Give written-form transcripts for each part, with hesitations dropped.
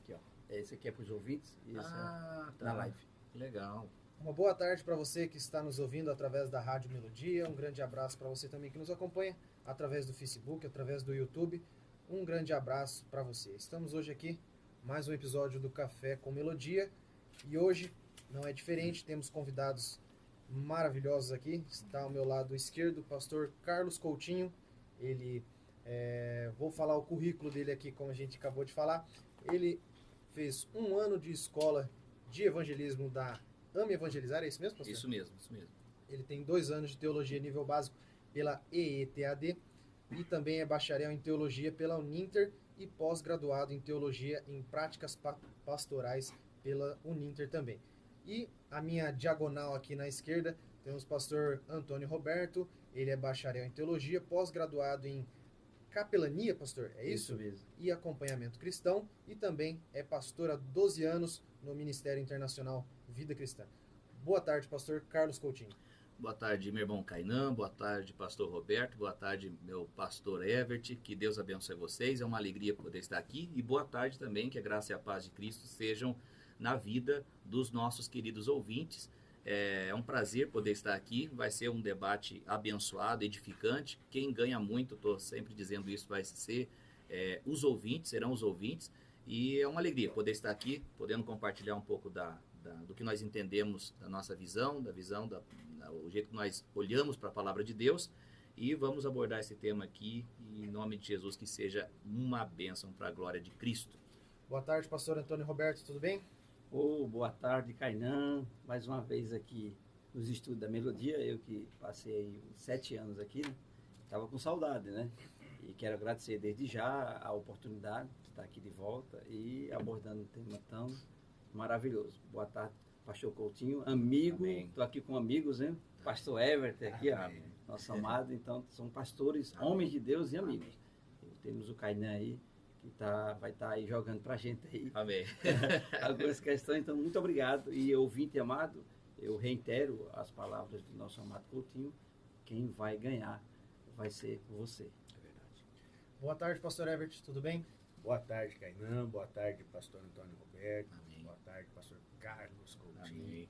aqui, ó. Esse aqui é para os ouvintes e esse Ah, é na tá. live. Legal. Uma boa tarde para você que está nos ouvindo através da Rádio Melodia. Um grande abraço para você também que nos acompanha através do Facebook, através do YouTube. Um grande abraço para você. Estamos hoje aqui, mais um episódio do Café com Melodia. E hoje não é diferente, temos convidados maravilhosos aqui. Está ao meu lado esquerdo o pastor Carlos Coutinho. Ele, vou falar o currículo dele aqui, como a gente acabou de falar. Ele fez um ano de escola de evangelismo da Ame Evangelizar, é isso mesmo, pastor? Isso mesmo, isso mesmo. Ele tem 2 anos de teologia nível básico pela EETAD e também é bacharel em teologia pela Uninter e pós-graduado em teologia em práticas pastorais pela Uninter também. E a minha diagonal aqui na esquerda temos o pastor Antônio Roberto. Ele é bacharel em teologia, pós-graduado em capelania, pastor, é isso? Isso mesmo. E acompanhamento cristão, e também é pastor há 12 anos no Ministério Internacional Vida Cristã. Boa tarde, pastor Carlos Coutinho. Boa tarde, meu irmão Kainan. Boa tarde, pastor Roberto. Boa tarde, meu pastor Evert. Que Deus abençoe vocês. É uma alegria poder estar aqui. E boa tarde também, que a graça e a paz de Cristo sejam na vida dos nossos queridos ouvintes. É um prazer poder estar aqui. Vai ser um debate abençoado, edificante. Quem ganha muito, estou sempre dizendo isso, vai ser os ouvintes, serão os ouvintes. E é uma alegria poder estar aqui, podendo compartilhar um pouco do que nós entendemos, da nossa visão, o jeito que nós olhamos para a palavra de Deus. E vamos abordar esse tema aqui, e em nome de Jesus, que seja uma bênção para a glória de Cristo. Boa tarde, pastor Antônio Roberto, tudo bem? Boa tarde, Kainan. Mais uma vez aqui nos estudos da Melodia. Eu que passei 7 anos aqui, estava com saudade, né? E quero agradecer desde já a oportunidade de estar aqui de volta e abordando um tema tão maravilhoso. Boa tarde, pastor Coutinho, amigo. Estou aqui com amigos, né? Pastor Evert aqui, ó, nosso amado. Então, são pastores, homens de Deus e amigos. E temos o Kainan aí, que vai estar aí jogando pra gente aí. Amém. Algumas questões. Então, muito obrigado. E ouvinte amado, eu reitero as palavras do nosso amado Coutinho. Quem vai ganhar vai ser você. É verdade. Boa tarde, pastor Evert, tudo bem? Boa tarde, Kainan. Boa tarde, pastor Antônio Roberto. Amém. Boa tarde, pastor Carlos Coutinho. Amém.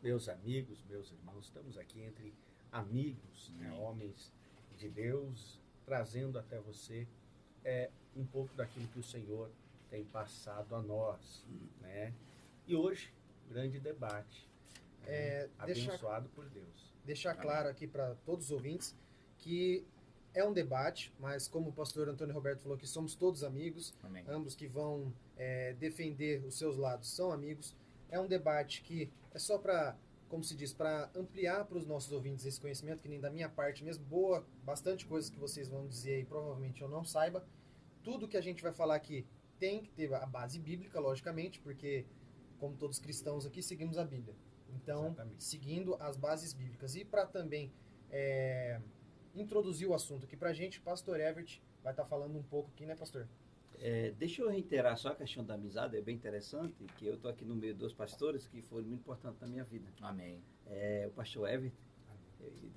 Meus amigos, meus irmãos, estamos aqui entre amigos, né, homens de Deus, trazendo até você um pouco daquilo que o Senhor tem passado a nós, né? E hoje, grande debate, abençoado por Deus. Deixar claro aqui para todos os ouvintes que é um debate, mas como o pastor Antônio Roberto falou, que somos todos amigos. Amém. Ambos que vão defender os seus lados são amigos. É um debate que é só para, como se diz, para ampliar para os nossos ouvintes esse conhecimento, que nem da minha parte mesmo, bastante coisas que vocês vão dizer aí, provavelmente eu não saiba. Tudo que a gente vai falar aqui tem que ter a base bíblica, logicamente, porque, como todos cristãos aqui, seguimos a Bíblia. Então, Exatamente. seguindo as bases bíblicas. E para também introduzir o assunto aqui para a gente, pastor Evert vai estar falando um pouco aqui, né, pastor? Deixa eu reiterar só a questão da amizade, é bem interessante, que eu estou aqui no meio de 2 pastores que foram muito importantes na minha vida. Amém. O pastor Evert,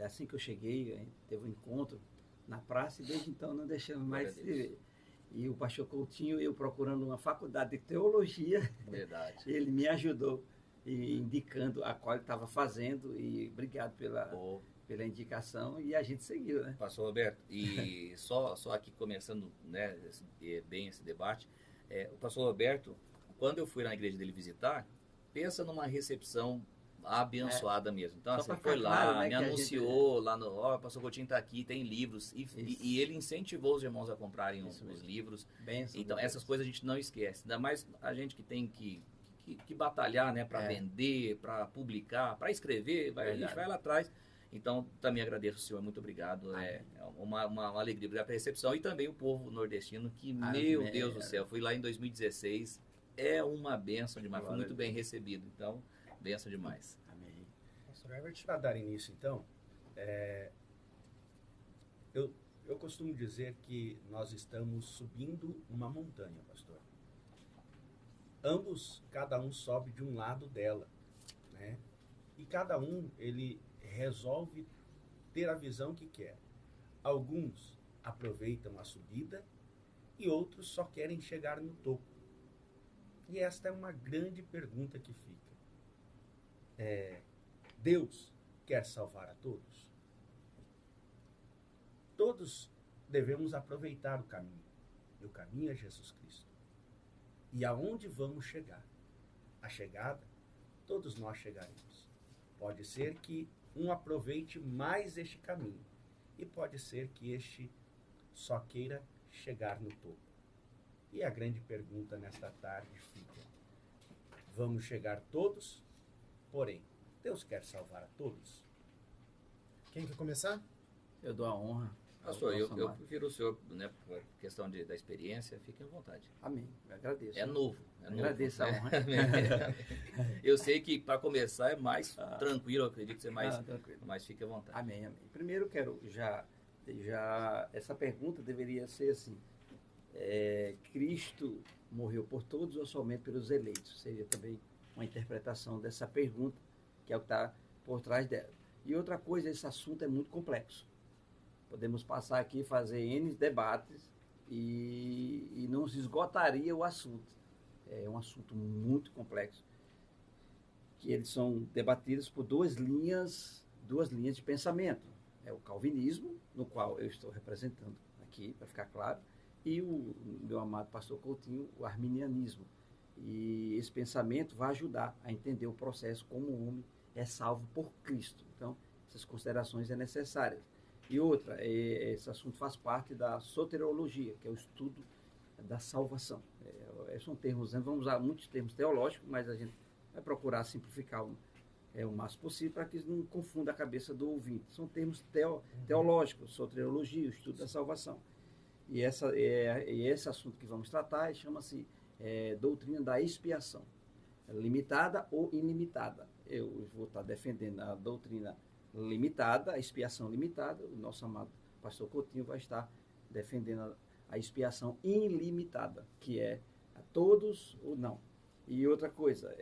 assim que eu cheguei, a gente teve um encontro na praça e desde então não deixamos mais de se ver. E o pastor Coutinho, eu procurando uma faculdade de teologia, Verdade. ele me ajudou indicando a qual ele estava fazendo, e obrigado pela indicação, e a gente seguiu, né? Pastor Roberto, e só aqui começando, né, bem esse debate, o pastor Roberto, quando eu fui na igreja dele visitar, pensa numa recepção abençoada mesmo. Então, Só assim, pra foi ficar lá, claro, né, me que a anunciou lá no, ó, o pastor Coutinho está aqui, tem livros, e ele incentivou os irmãos a comprarem os livros. Bênção Então, de Deus. essas coisas a gente não esquece, ainda mais a gente que tem que batalhar, né, para vender, para publicar, para escrever, a gente vai lá atrás. Então, também agradeço ao senhor, muito obrigado. É uma alegria, obrigado pela recepção. E também o povo nordestino, que, meu Deus do céu, fui lá em 2016, é uma bênção demais, foi muito bem recebido. Então, bênção demais. Amém. Pastor Evert? Para dar início, então, eu costumo dizer que nós estamos subindo uma montanha, pastor. Cada um sobe de um lado dela, né? E cada um, ele resolve ter a visão que quer. Alguns aproveitam a subida e outros só querem chegar no topo. E esta é uma grande pergunta que fica. Deus quer salvar a todos? Todos devemos aproveitar o caminho. E o caminho é Jesus Cristo. E aonde vamos chegar? A chegada, todos nós chegaremos. Pode ser que um aproveite mais este caminho. E pode ser que este só queira chegar no topo. E a grande pergunta nesta tarde fica: vamos chegar todos? Porém, Deus quer salvar a todos? Quem quer começar? Eu dou a honra. Pastor, eu prefiro o senhor, né, por questão da experiência, fique à vontade. Amém. Eu agradeço. É novo. Agradeço a honra. Eu sei que para começar é mais tranquilo, eu acredito que você mais, tranquilo. mas fique à vontade. Amém, amém. Primeiro quero já essa pergunta deveria ser assim: Cristo morreu por todos ou somente pelos eleitos? Seria também uma interpretação dessa pergunta, que é o que está por trás dela. E outra coisa, esse assunto é muito complexo. Podemos passar aqui e fazer N debates e não se esgotaria o assunto. É um assunto muito complexo, que eles são debatidos por duas linhas de pensamento. É o calvinismo, no qual eu estou representando aqui, para ficar claro, e o meu amado pastor Coutinho, o arminianismo. E esse pensamento vai ajudar a entender o processo como o homem é salvo por Cristo. Então, essas considerações é necessárias. E outra, esse assunto faz parte da soteriologia, que é o estudo da salvação. São termos, vamos usar muitos termos teológicos, mas a gente vai procurar simplificar o máximo possível para que não confunda a cabeça do ouvinte. São termos teológicos, soteriologia, o estudo da salvação. E esse assunto que vamos tratar chama-se doutrina da expiação, limitada ou ilimitada. Eu vou estar defendendo a doutrina limitada, a expiação limitada. O nosso amado pastor Coutinho vai estar defendendo a expiação ilimitada, que é a todos ou não. E outra coisa,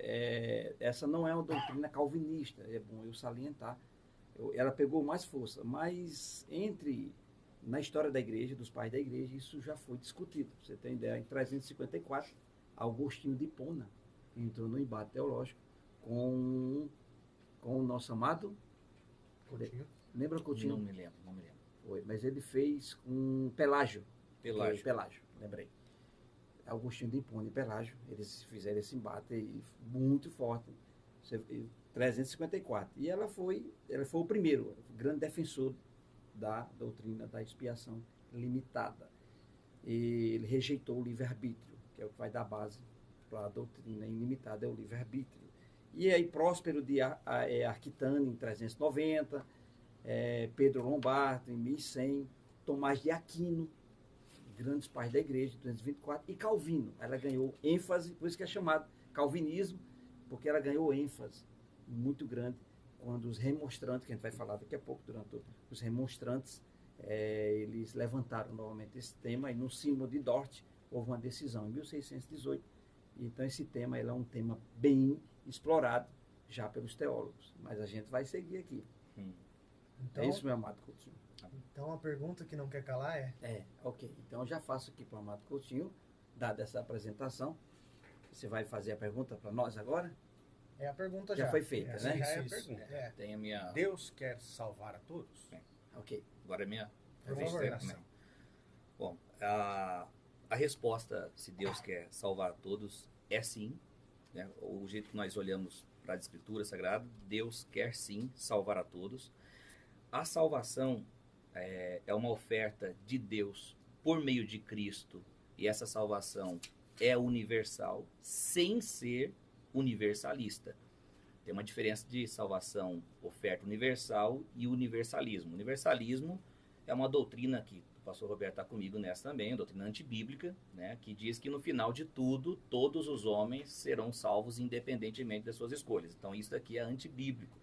essa não é uma doutrina calvinista, é bom eu salientar. Ela pegou mais força, mas na história da igreja, dos pais da igreja, isso já foi discutido. Você tem ideia, em 354, Agostinho de Hipona entrou no embate teológico com o nosso amado Coutinho. Lembra o Coutinho? Não me lembro. Foi, mas ele fez com Pelágio, lembrei. Agostinho de Hipona e Pelágio, eles fizeram esse embate muito forte, 354. E ela foi o primeiro, o grande defensor da doutrina da expiação limitada. E ele rejeitou o livre-arbítrio, que é o que vai dar base para a doutrina ilimitada, é o livre-arbítrio. E aí Próspero de Aquitânia, em 390, Pedro Lombardo, em 1100, Tomás de Aquino, grandes pais da igreja, em 224, e Calvino. Ela ganhou ênfase, por isso que é chamado calvinismo, porque ela ganhou ênfase muito grande quando os remonstrantes, que a gente vai falar daqui a pouco, os remonstrantes, eles levantaram novamente esse tema, e no Sínodo de Dort houve uma decisão, em 1618. Então esse tema é um tema bem explorado já pelos teólogos, mas a gente vai seguir aqui. Então, é isso, meu amado Coutinho. Então a pergunta que não quer calar ok. Então eu já faço aqui para o amado Coutinho, dada essa apresentação. Você vai fazer a pergunta para nós agora? A pergunta já foi feita, né? Já é a Isso. pergunta. Tem a minha... Deus quer salvar a todos? Ok. Agora é minha... Por favor. Bom, a resposta, se Deus quer salvar a todos, é sim. Né? O jeito que nós olhamos para a Escritura Sagrada, Deus quer sim salvar a todos. A salvação é uma oferta de Deus por meio de Cristo, e essa salvação é universal, sem ser universalista. Tem uma diferença de salvação, oferta universal e universalismo. Universalismo é uma doutrina que o pastor Roberto está comigo nessa também, a doutrina antibíblica, né, que diz que no final de tudo, todos os homens serão salvos independentemente das suas escolhas. Então isso aqui é antibíblico.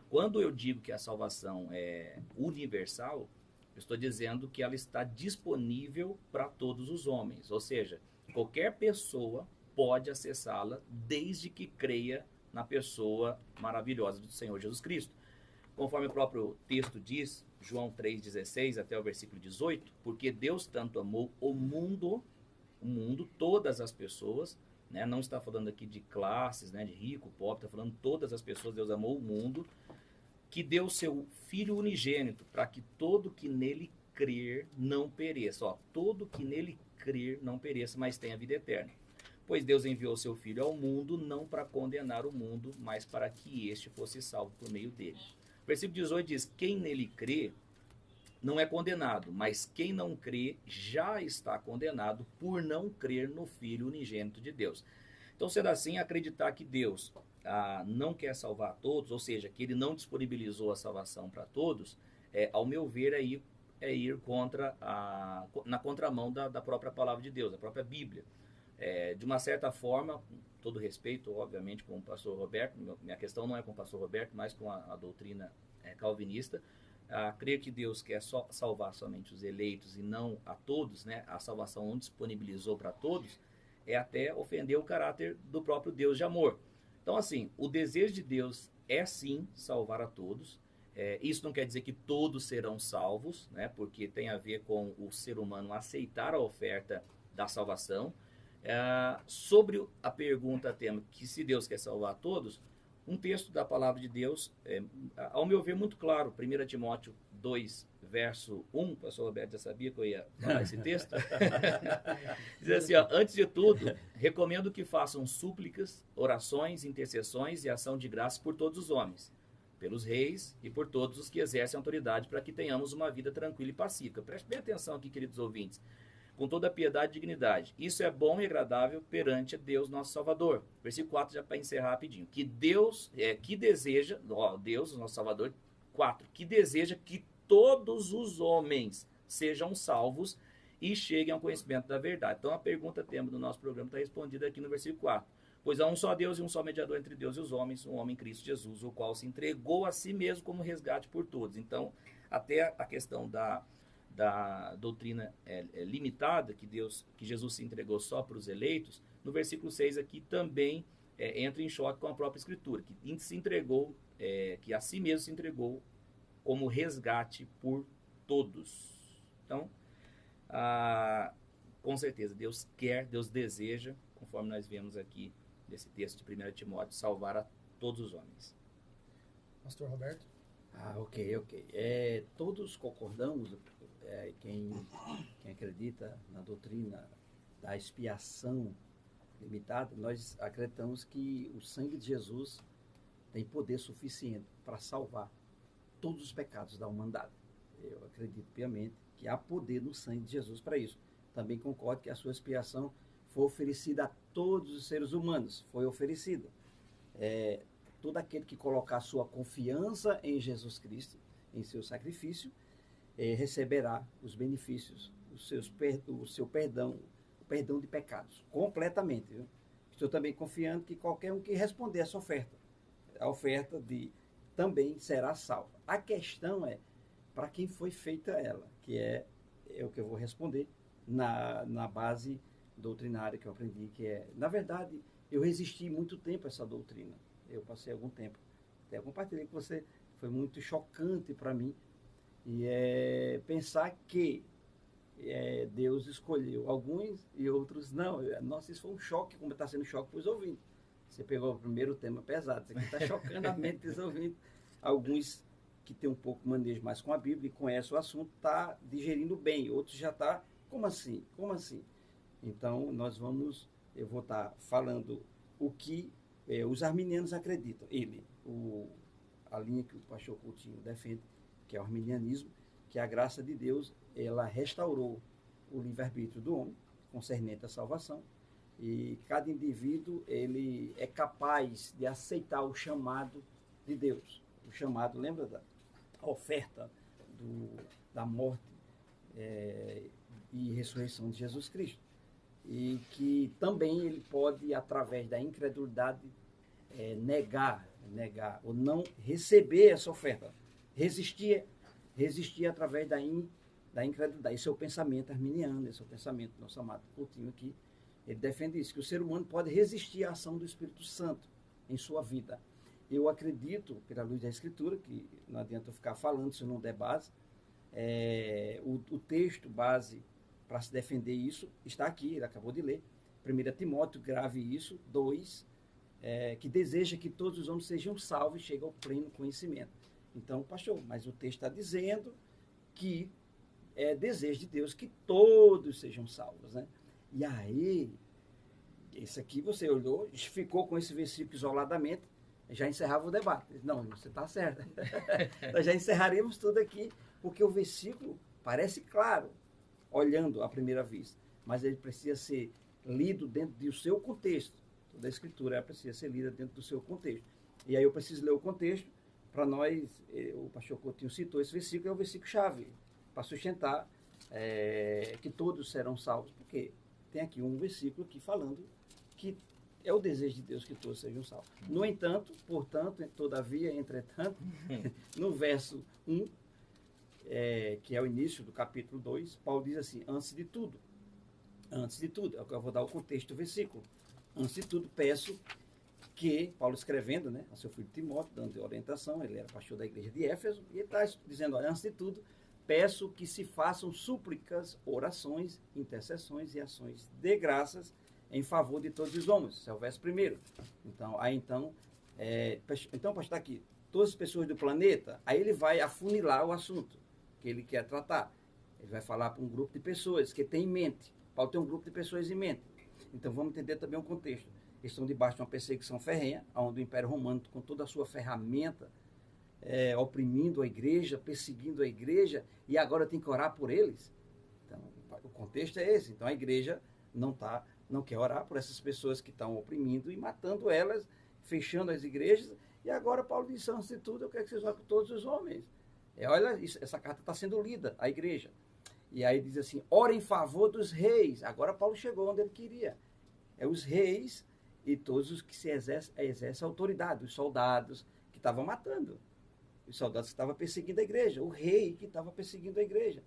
Quando eu digo que a salvação é universal, eu estou dizendo que ela está disponível para todos os homens. Ou seja, qualquer pessoa pode acessá-la desde que creia na pessoa maravilhosa do Senhor Jesus Cristo. Conforme o próprio texto diz, João 3,16 até o versículo 18, porque Deus tanto amou o mundo, todas as pessoas, né? Não está falando aqui de classes, né? De rico, pobre, está falando todas as pessoas. Deus amou o mundo, que deu o seu Filho unigênito, para que todo que nele crer não pereça. Ó, todo que nele crer não pereça, mas tenha vida eterna. Pois Deus enviou o seu Filho ao mundo, não para condenar o mundo, mas para que este fosse salvo por meio dele. O versículo 18 diz, quem nele crê não é condenado, mas quem não crê já está condenado por não crer no Filho unigênito de Deus. Então, sendo assim, acreditar que Deus não quer salvar todos, ou seja, que ele não disponibilizou a salvação para todos, ao meu ver, é ir na contramão da própria palavra de Deus, da própria Bíblia. De uma certa forma, com todo respeito, obviamente, com o pastor Roberto, minha questão não é com o pastor Roberto, mas com a doutrina calvinista, crer que Deus quer salvar somente os eleitos e não a todos, né? A salvação não disponibilizou para todos, é até ofender o caráter do próprio Deus de amor. Então, assim, o desejo de Deus é sim salvar a todos. Isso não quer dizer que todos serão salvos, né? Porque tem a ver com o ser humano aceitar a oferta da salvação. Sobre a pergunta tema que se Deus quer salvar a todos, um texto da palavra de Deus, ao meu ver, muito claro, 1 Timóteo 2, verso 1, o pastor Roberto já sabia que eu ia falar esse texto, diz assim, ó, antes de tudo, recomendo que façam súplicas, orações, intercessões e ação de graça por todos os homens, pelos reis e por todos os que exercem autoridade, para que tenhamos uma vida tranquila e pacífica. Preste bem atenção aqui, queridos ouvintes, com toda a piedade e dignidade. Isso é bom e agradável perante Deus, nosso Salvador. Versículo 4, já para encerrar rapidinho. Que Deus, que deseja, Deus, nosso Salvador, 4, que deseja que todos os homens sejam salvos e cheguem ao conhecimento da verdade. Então, a pergunta tema do nosso programa está respondida aqui no versículo 4. Pois há um só Deus e um só mediador entre Deus e os homens, um homem Cristo Jesus, o qual se entregou a si mesmo como resgate por todos. Então, até a questão da doutrina limitada, que Jesus se entregou só para os eleitos, no versículo 6 aqui também entra em choque com a própria Escritura, que se entregou, que a si mesmo se entregou como resgate por todos. Então, com certeza, Deus quer, Deus deseja, conforme nós vemos aqui nesse texto de 1 Timóteo, salvar a todos os homens. Pastor Roberto? Ok. Todos concordamos, quem acredita na doutrina da expiação limitada, nós acreditamos que o sangue de Jesus tem poder suficiente para salvar todos os pecados da humanidade. Eu acredito piamente que há poder no sangue de Jesus para isso. Também concordo que a sua expiação foi oferecida a todos os seres humanos, foi oferecida. Todo aquele que colocar sua confiança em Jesus Cristo, em seu sacrifício, receberá os benefícios, o seu perdão, o perdão de pecados, completamente. Viu? Estou também confiando que qualquer um que responder essa oferta, a oferta também será salvo. A questão é para quem foi feita ela, que é o que eu vou responder na base doutrinária que eu aprendi, que na verdade, eu resisti muito tempo a essa doutrina. Eu passei algum tempo, até compartilhei com você, foi muito chocante para mim, e pensar que Deus escolheu alguns e outros não. Nossa, isso foi um choque, como está sendo um choque para os ouvintes. Você pegou o primeiro tema pesado, isso aqui está chocando a mente dos ouvintes. Alguns que têm um pouco manejo mais com a Bíblia e conhecem o assunto, está digerindo bem, outros já estão, como assim? Como assim? Então, eu vou estar falando o que os arminianos acreditam. A linha que o pastor Coutinho defende, que é o arminianismo, que a graça de Deus, ela restaurou o livre-arbítrio do homem, concernente à salvação, e cada indivíduo, ele é capaz de aceitar o chamado de Deus. O chamado, lembra da oferta da morte e ressurreição de Jesus Cristo. E que também ele pode, através da incredulidade, negar ou não receber essa oferta. Resistir através da incredulidade. Esse é o pensamento arminiano, esse é o pensamento do nosso amado Coutinho aqui. Ele defende isso, que o ser humano pode resistir à ação do Espírito Santo em sua vida. Eu acredito, pela luz da Escritura, que não adianta eu ficar falando se eu não der base, o texto base para se defender isso está aqui, ele acabou de ler, 1 Timóteo, grave isso. 2, que deseja que todos os homens sejam salvos e cheguem ao pleno conhecimento. Então, pastor, mas o texto está dizendo que é desejo de Deus que todos sejam salvos, né? E aí, esse aqui você olhou, ficou com esse versículo isoladamente, já encerrava o debate. Não, você está certo. Nós já encerraríamos tudo aqui, porque o versículo parece claro, olhando à primeira vista, mas ele precisa ser lido dentro do seu contexto. Toda a escritura precisa ser lida dentro do seu contexto. E aí eu preciso ler o contexto para nós, o pastor Coutinho citou esse versículo, é o versículo-chave, para sustentar que todos serão salvos, porque tem aqui um versículo aqui falando que é o desejo de Deus que todos sejam salvos. No entanto, portanto, todavia, entretanto, no verso 1, que é o início do capítulo 2, Paulo diz assim, antes de tudo, é o que eu vou dar o contexto do versículo, antes de tudo peço que, Paulo escrevendo, né, a seu filho Timóteo, dando orientação, ele era pastor da igreja de Éfeso, e ele está dizendo, olha, antes de tudo, peço que se façam súplicas, orações, intercessões e ações de graças em favor de todos os homens. Esse é o verso primeiro. Então, pastor, está aqui, todas as pessoas do planeta, aí ele vai afunilar o assunto que ele quer tratar. Ele vai falar para um grupo de pessoas que tem em mente. Paulo tem um grupo de pessoas em mente. Então, vamos entender também o contexto. Eles estão debaixo de uma perseguição ferrenha, onde o Império Romano, com toda a sua ferramenta, oprimindo a igreja, perseguindo a igreja, e agora tem que orar por eles. Então, o contexto é esse. Então, a igreja não quer orar por essas pessoas que estão oprimindo e matando elas, fechando as igrejas. E agora Paulo diz, antes de tudo, eu quero que vocês orem por todos os homens. Olha, essa carta está sendo lida, a igreja. E aí diz assim, ora em favor dos reis. Agora Paulo chegou onde ele queria. Os reis e todos os que se exercem autoridade, os soldados que estavam matando. Os soldados que estavam perseguindo a igreja, o rei que estava perseguindo a igreja.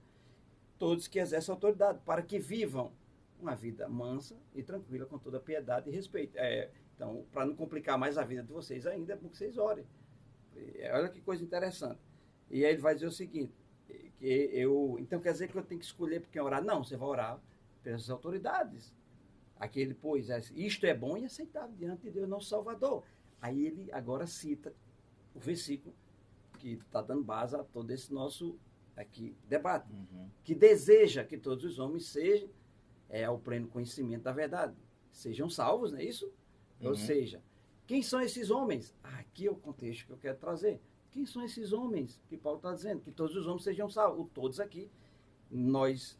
Todos que exercem autoridade, para que vivam uma vida mansa e tranquila, com toda piedade e respeito. Então, para não complicar mais a vida de vocês ainda, é bom que vocês orem. Olha que coisa interessante. E aí ele vai dizer o seguinte, então quer dizer que eu tenho que escolher por quem orar? Não, você vai orar pelas autoridades. Aquele, pois, isto é bom e aceitável diante de Deus, nosso Salvador. Aí ele agora cita o versículo que está dando base a todo esse nosso aqui debate, que deseja que todos os homens sejam ao pleno conhecimento da verdade, sejam salvos, não é isso? Ou seja, quem são esses homens? Aqui é o contexto que eu quero trazer. Quem são esses homens que Paulo está dizendo? Que todos os homens sejam salvos. Todos aqui, nós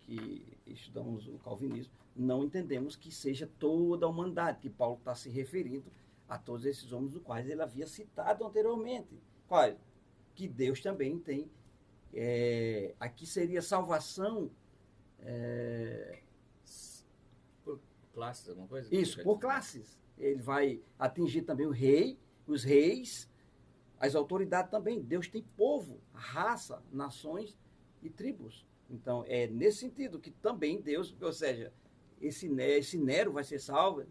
que estudamos o calvinismo, não entendemos que seja toda a humanidade, que Paulo está se referindo a todos esses homens dos quais ele havia citado anteriormente. Quais? Que Deus também tem. Aqui seria salvação. Por classes, alguma coisa? Isso, por classes. Ele vai atingir também o rei, os reis, as autoridades também. Deus tem povo, raça, nações e tribos. Então, é nesse sentido que também Deus, ou seja, esse Nero vai ser salvo.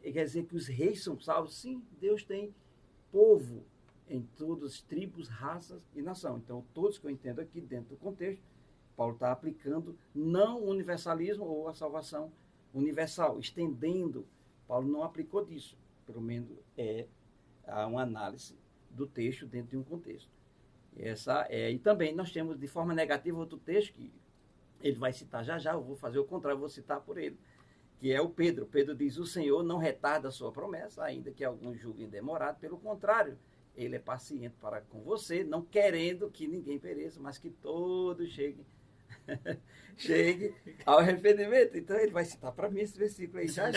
Quer dizer que os reis são salvos? Sim, Deus tem povo em todas as tribos, raças e nação. Então, todos que eu entendo aqui dentro do contexto, Paulo está aplicando não o universalismo ou a salvação universal, estendendo. Paulo não aplicou disso. Pelo menos há uma análise do texto dentro de um contexto. E também nós temos de forma negativa outro texto que ele vai citar já, eu vou fazer o contrário, vou citar por ele, que é o Pedro. Pedro diz, o Senhor não retarda a sua promessa, ainda que alguns julguem demorado, pelo contrário, ele é paciente para com você, não querendo que ninguém pereça, mas que todos cheguem ao arrependimento. Então ele vai citar para mim esse versículo aí já.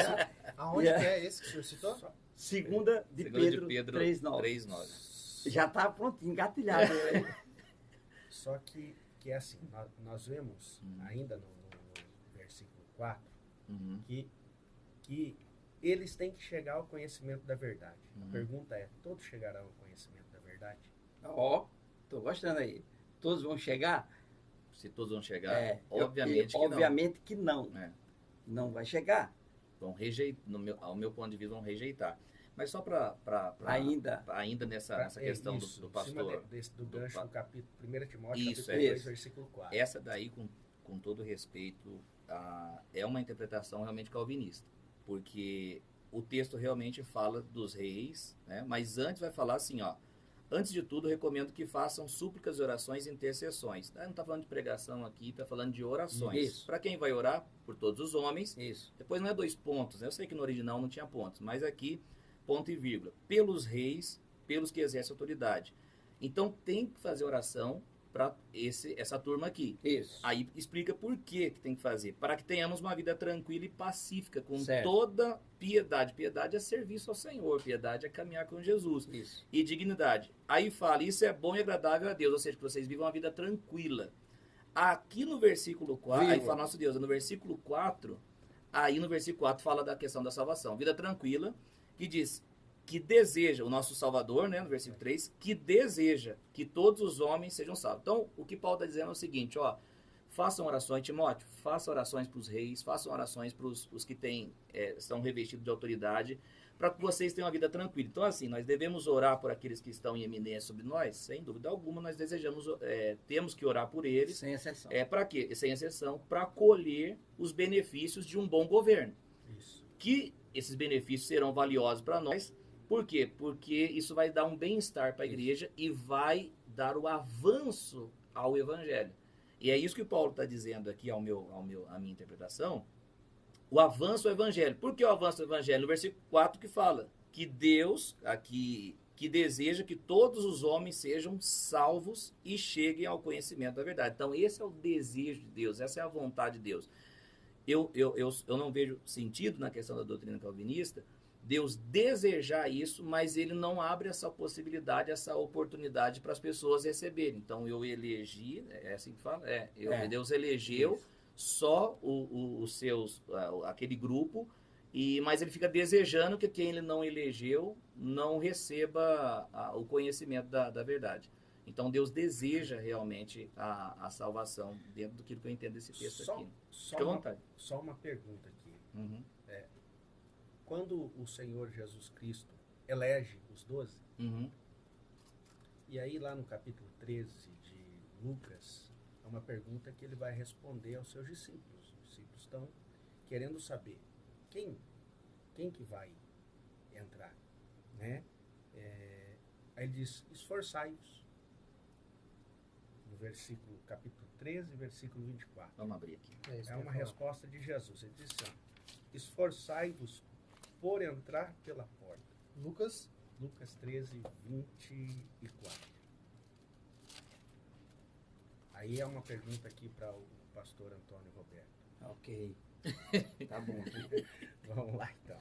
Aonde que é esse que o senhor citou? Segunda de Pedro 3:9. Já está pronto, engatilhado. Só que é assim, nós vemos ainda no versículo 4 que eles têm que chegar ao conhecimento da verdade. A pergunta é, todos chegarão ao conhecimento da verdade? Estou gostando aí. Todos vão chegar? Se todos vão chegar, obviamente que não. Não vai chegar. Vão rejeitar, ao meu ponto de vista, vão rejeitar. Mas só para ainda nessa questão isso, do pastor. Do gancho do capítulo 1 Timóteo, isso, capítulo 2, versículo 4. Essa daí, com todo respeito, é uma interpretação realmente calvinista, porque o texto realmente fala dos reis, né? Mas antes vai falar assim, ó, antes de tudo, recomendo que façam súplicas, orações e intercessões. Não está falando de pregação aqui, está falando de orações. Para quem vai orar? Por todos os homens. Isso. Depois não é 2 pontos, né? Eu sei que no original não tinha pontos, mas aqui, ponto e vírgula. Pelos reis, pelos que exercem autoridade. Então tem que fazer oração para essa turma aqui. Isso. Aí explica por que tem que fazer. Para que tenhamos uma vida tranquila e pacífica, com Certo. toda piedade. Piedade é serviço ao Senhor, piedade é caminhar com Jesus. Isso. E dignidade. Aí fala, isso é bom e agradável a Deus, ou seja, que vocês vivam uma vida tranquila. Aqui no versículo 4, aí fala nosso Deus, no versículo 4, aí no versículo 4 fala da questão da salvação. Vida tranquila, que diz que deseja, o nosso Salvador, né, no versículo 3, que deseja que todos os homens sejam salvos. Então, o que Paulo está dizendo é o seguinte, ó, façam orações, Timóteo, façam orações para os reis, façam orações para os que estão revestidos de autoridade, para que vocês tenham uma vida tranquila. Então, assim, nós devemos orar por aqueles que estão em eminência sobre nós, sem dúvida alguma, nós temos que orar por eles. Sem exceção. Para quê? Sem exceção, para colher os benefícios de um bom governo. Isso. Que esses benefícios serão valiosos para nós. Por quê? Porque isso vai dar um bem-estar para a igreja e vai dar o avanço ao evangelho. E é isso que o Paulo está dizendo aqui à minha interpretação, o avanço ao evangelho. Por que o avanço ao evangelho? No versículo 4 que fala que Deus, aqui, que deseja que todos os homens sejam salvos e cheguem ao conhecimento da verdade. Então esse é o desejo de Deus, essa é a vontade de Deus. Eu não vejo sentido na questão da doutrina calvinista Deus desejar isso, mas ele não abre essa possibilidade, essa oportunidade para as pessoas receberem. Então eu elegi, é assim que fala? Deus elegeu isso. Só os seus, aquele grupo, mas ele fica desejando que quem ele não elegeu não receba o conhecimento da verdade. Então Deus deseja realmente a salvação dentro do que eu entendo desse texto aqui. Fique à vontade. Só uma pergunta aqui. Uhum. Quando o Senhor Jesus Cristo elege os 12, uhum. E aí lá no capítulo 13 de Lucas, é uma pergunta que ele vai responder aos seus discípulos. Os discípulos estão querendo saber quem que vai entrar, né? Aí ele diz, esforçai-vos. No versículo, capítulo 13, versículo 24. Vamos abrir aqui. É uma resposta de Jesus. Ele diz assim, esforçai-vos por entrar pela porta. Lucas 13, 24. Aí é uma pergunta aqui para o pastor Antônio Roberto. Ok. Tá bom. Vamos lá, então.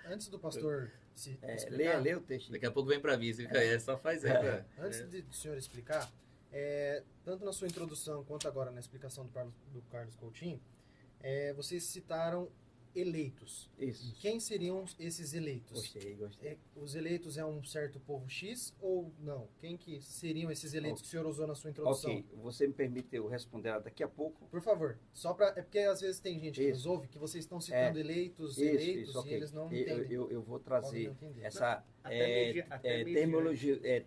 Antes do pastor se explicar... Lê o texto. Daqui a pouco vem para mim, só faz aí. Antes do senhor explicar, tanto na sua introdução quanto agora na explicação do Carlos Coutinho, vocês citaram eleitos. Isso. Quem seriam esses eleitos? Gostei. Os eleitos é um certo povo X ou não? Quem que seriam esses eleitos que o senhor usou na sua introdução? Ok, você me permite eu responder ela daqui a pouco? Por favor, é porque às vezes tem gente que nos ouve que vocês estão citando eleitos, okay. e eles não entendem. Eu vou trazer essa até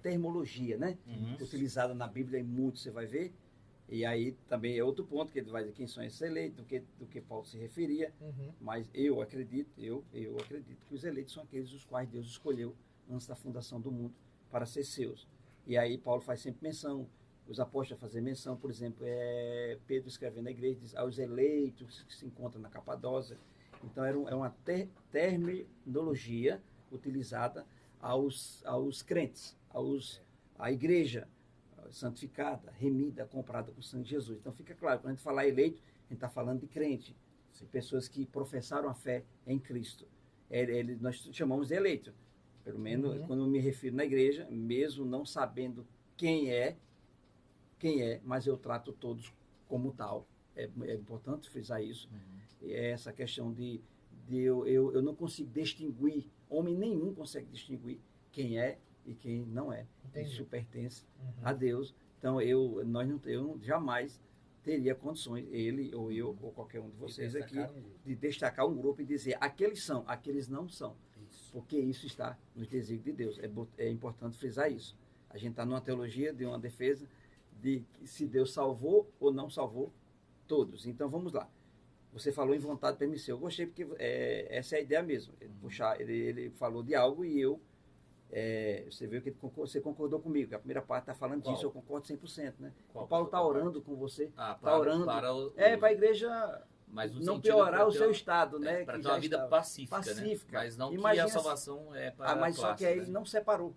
termologia, né? Uhum. Utilizada na Bíblia e muito você vai ver. E aí também é outro ponto que ele vai dizer quem são esses eleitos, do que Paulo se referia. Uhum. Mas eu acredito que os eleitos são aqueles os quais Deus escolheu antes da fundação do mundo para ser seus. E aí Paulo faz sempre menção, os apóstolos fazem menção, por exemplo, Pedro escrevendo na igreja, diz aos eleitos que se encontram na Capadócia. Então é uma terminologia utilizada aos crentes, à igreja santificada, remida, comprada com o sangue de Jesus. Então fica claro, quando a gente falar eleito, a gente está falando de crente, de pessoas que professaram a fé em Cristo. Nós chamamos de eleito. Pelo menos quando eu me refiro na igreja, mesmo não sabendo quem é, mas eu trato todos como tal. É importante frisar isso. É essa questão de eu não consigo distinguir, homem nenhum consegue distinguir quem é e quem não é. Entendi. Isso pertence a Deus. Então eu jamais teria condições, ele ou eu ou qualquer um de vocês aqui, de destacar um grupo e dizer aqueles são, aqueles não são. Isso. Porque isso está nos desígnios de Deus. É importante frisar isso. A gente está numa teologia de uma defesa de se Deus salvou ou não salvou todos. Então vamos lá. você falou em vontade permissiva. Eu gostei porque essa é a ideia mesmo. Ele falou de algo e você viu que você concordou comigo. Que a primeira parte está falando Qual? disso, eu concordo 100%. Né? Qual O Paulo está parte? orando com você. Para orando. Para a igreja mas no não sentido piorar o ter seu uma- estado, né? Para que ter já uma vida estava pacífica, né? Mas não que Imagina a salvação é para mas a só que classe, aí né? ele não separou.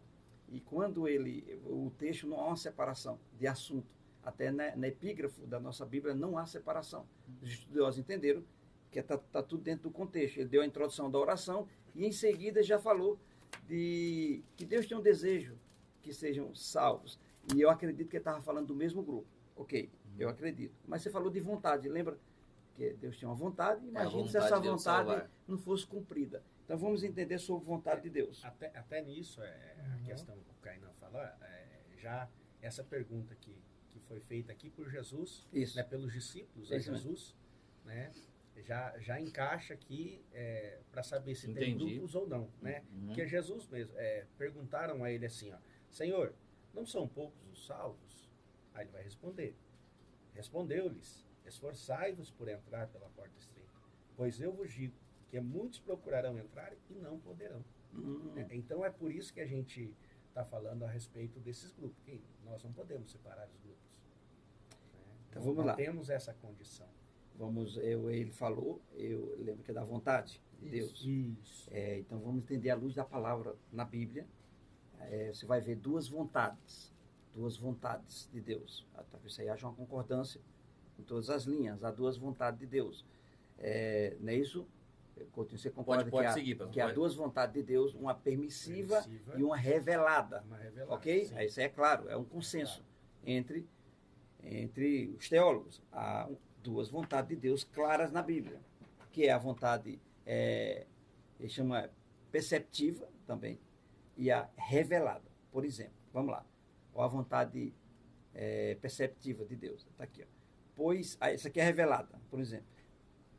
E quando o texto não há uma separação de assunto. Até na epígrafo da nossa Bíblia não há separação. Os estudiosos entenderam que está tudo dentro do contexto. Ele deu a introdução da oração e em seguida já falou de que Deus tem um desejo que sejam salvos. E eu acredito que ele estava falando do mesmo grupo. Ok, eu acredito. Mas você falou de vontade, lembra? Que Deus tinha uma vontade, imagine se essa vontade de Deus vontade salvar. não fosse cumprida. Então vamos entender sobre vontade de Deus. Até nisso, a questão que o Kainan falou, já essa pergunta que foi feita aqui por Jesus, Isso. né, pelos discípulos a Isso mesmo. Jesus, né, já encaixa aqui para saber se tem Entendi. grupos ou não. Né? Uhum. Porque Jesus mesmo, perguntaram a ele assim, ó, Senhor, não são poucos os salvos? Aí ele vai responder. Respondeu-lhes, esforçai-vos por entrar pela porta estreita, pois eu vos digo que muitos procurarão entrar e não poderão. Então é por isso que a gente está falando a respeito desses grupos, que nós não podemos separar os grupos. Né? Então vamos lá. Não temos essa condição. Ele falou, eu lembro que é da vontade de Deus. Isso. Então vamos entender à luz da palavra na Bíblia. Você vai ver duas vontades de Deus. Talvez aí haja uma concordância em todas as linhas. Há duas vontades de Deus. Não é isso? Coutinho, você concorda Pode seguir, que há duas vontades de Deus, uma permissiva e uma revelada. Uma revelada, Ok? sim. Isso é claro, é um consenso entre os teólogos. Há duas vontades de Deus claras na Bíblia, que é a vontade, ele chama perceptiva também, e a revelada. Por exemplo, vamos lá, ou a vontade perceptiva de Deus, está aqui, ó. Pois, essa aqui é revelada, por exemplo.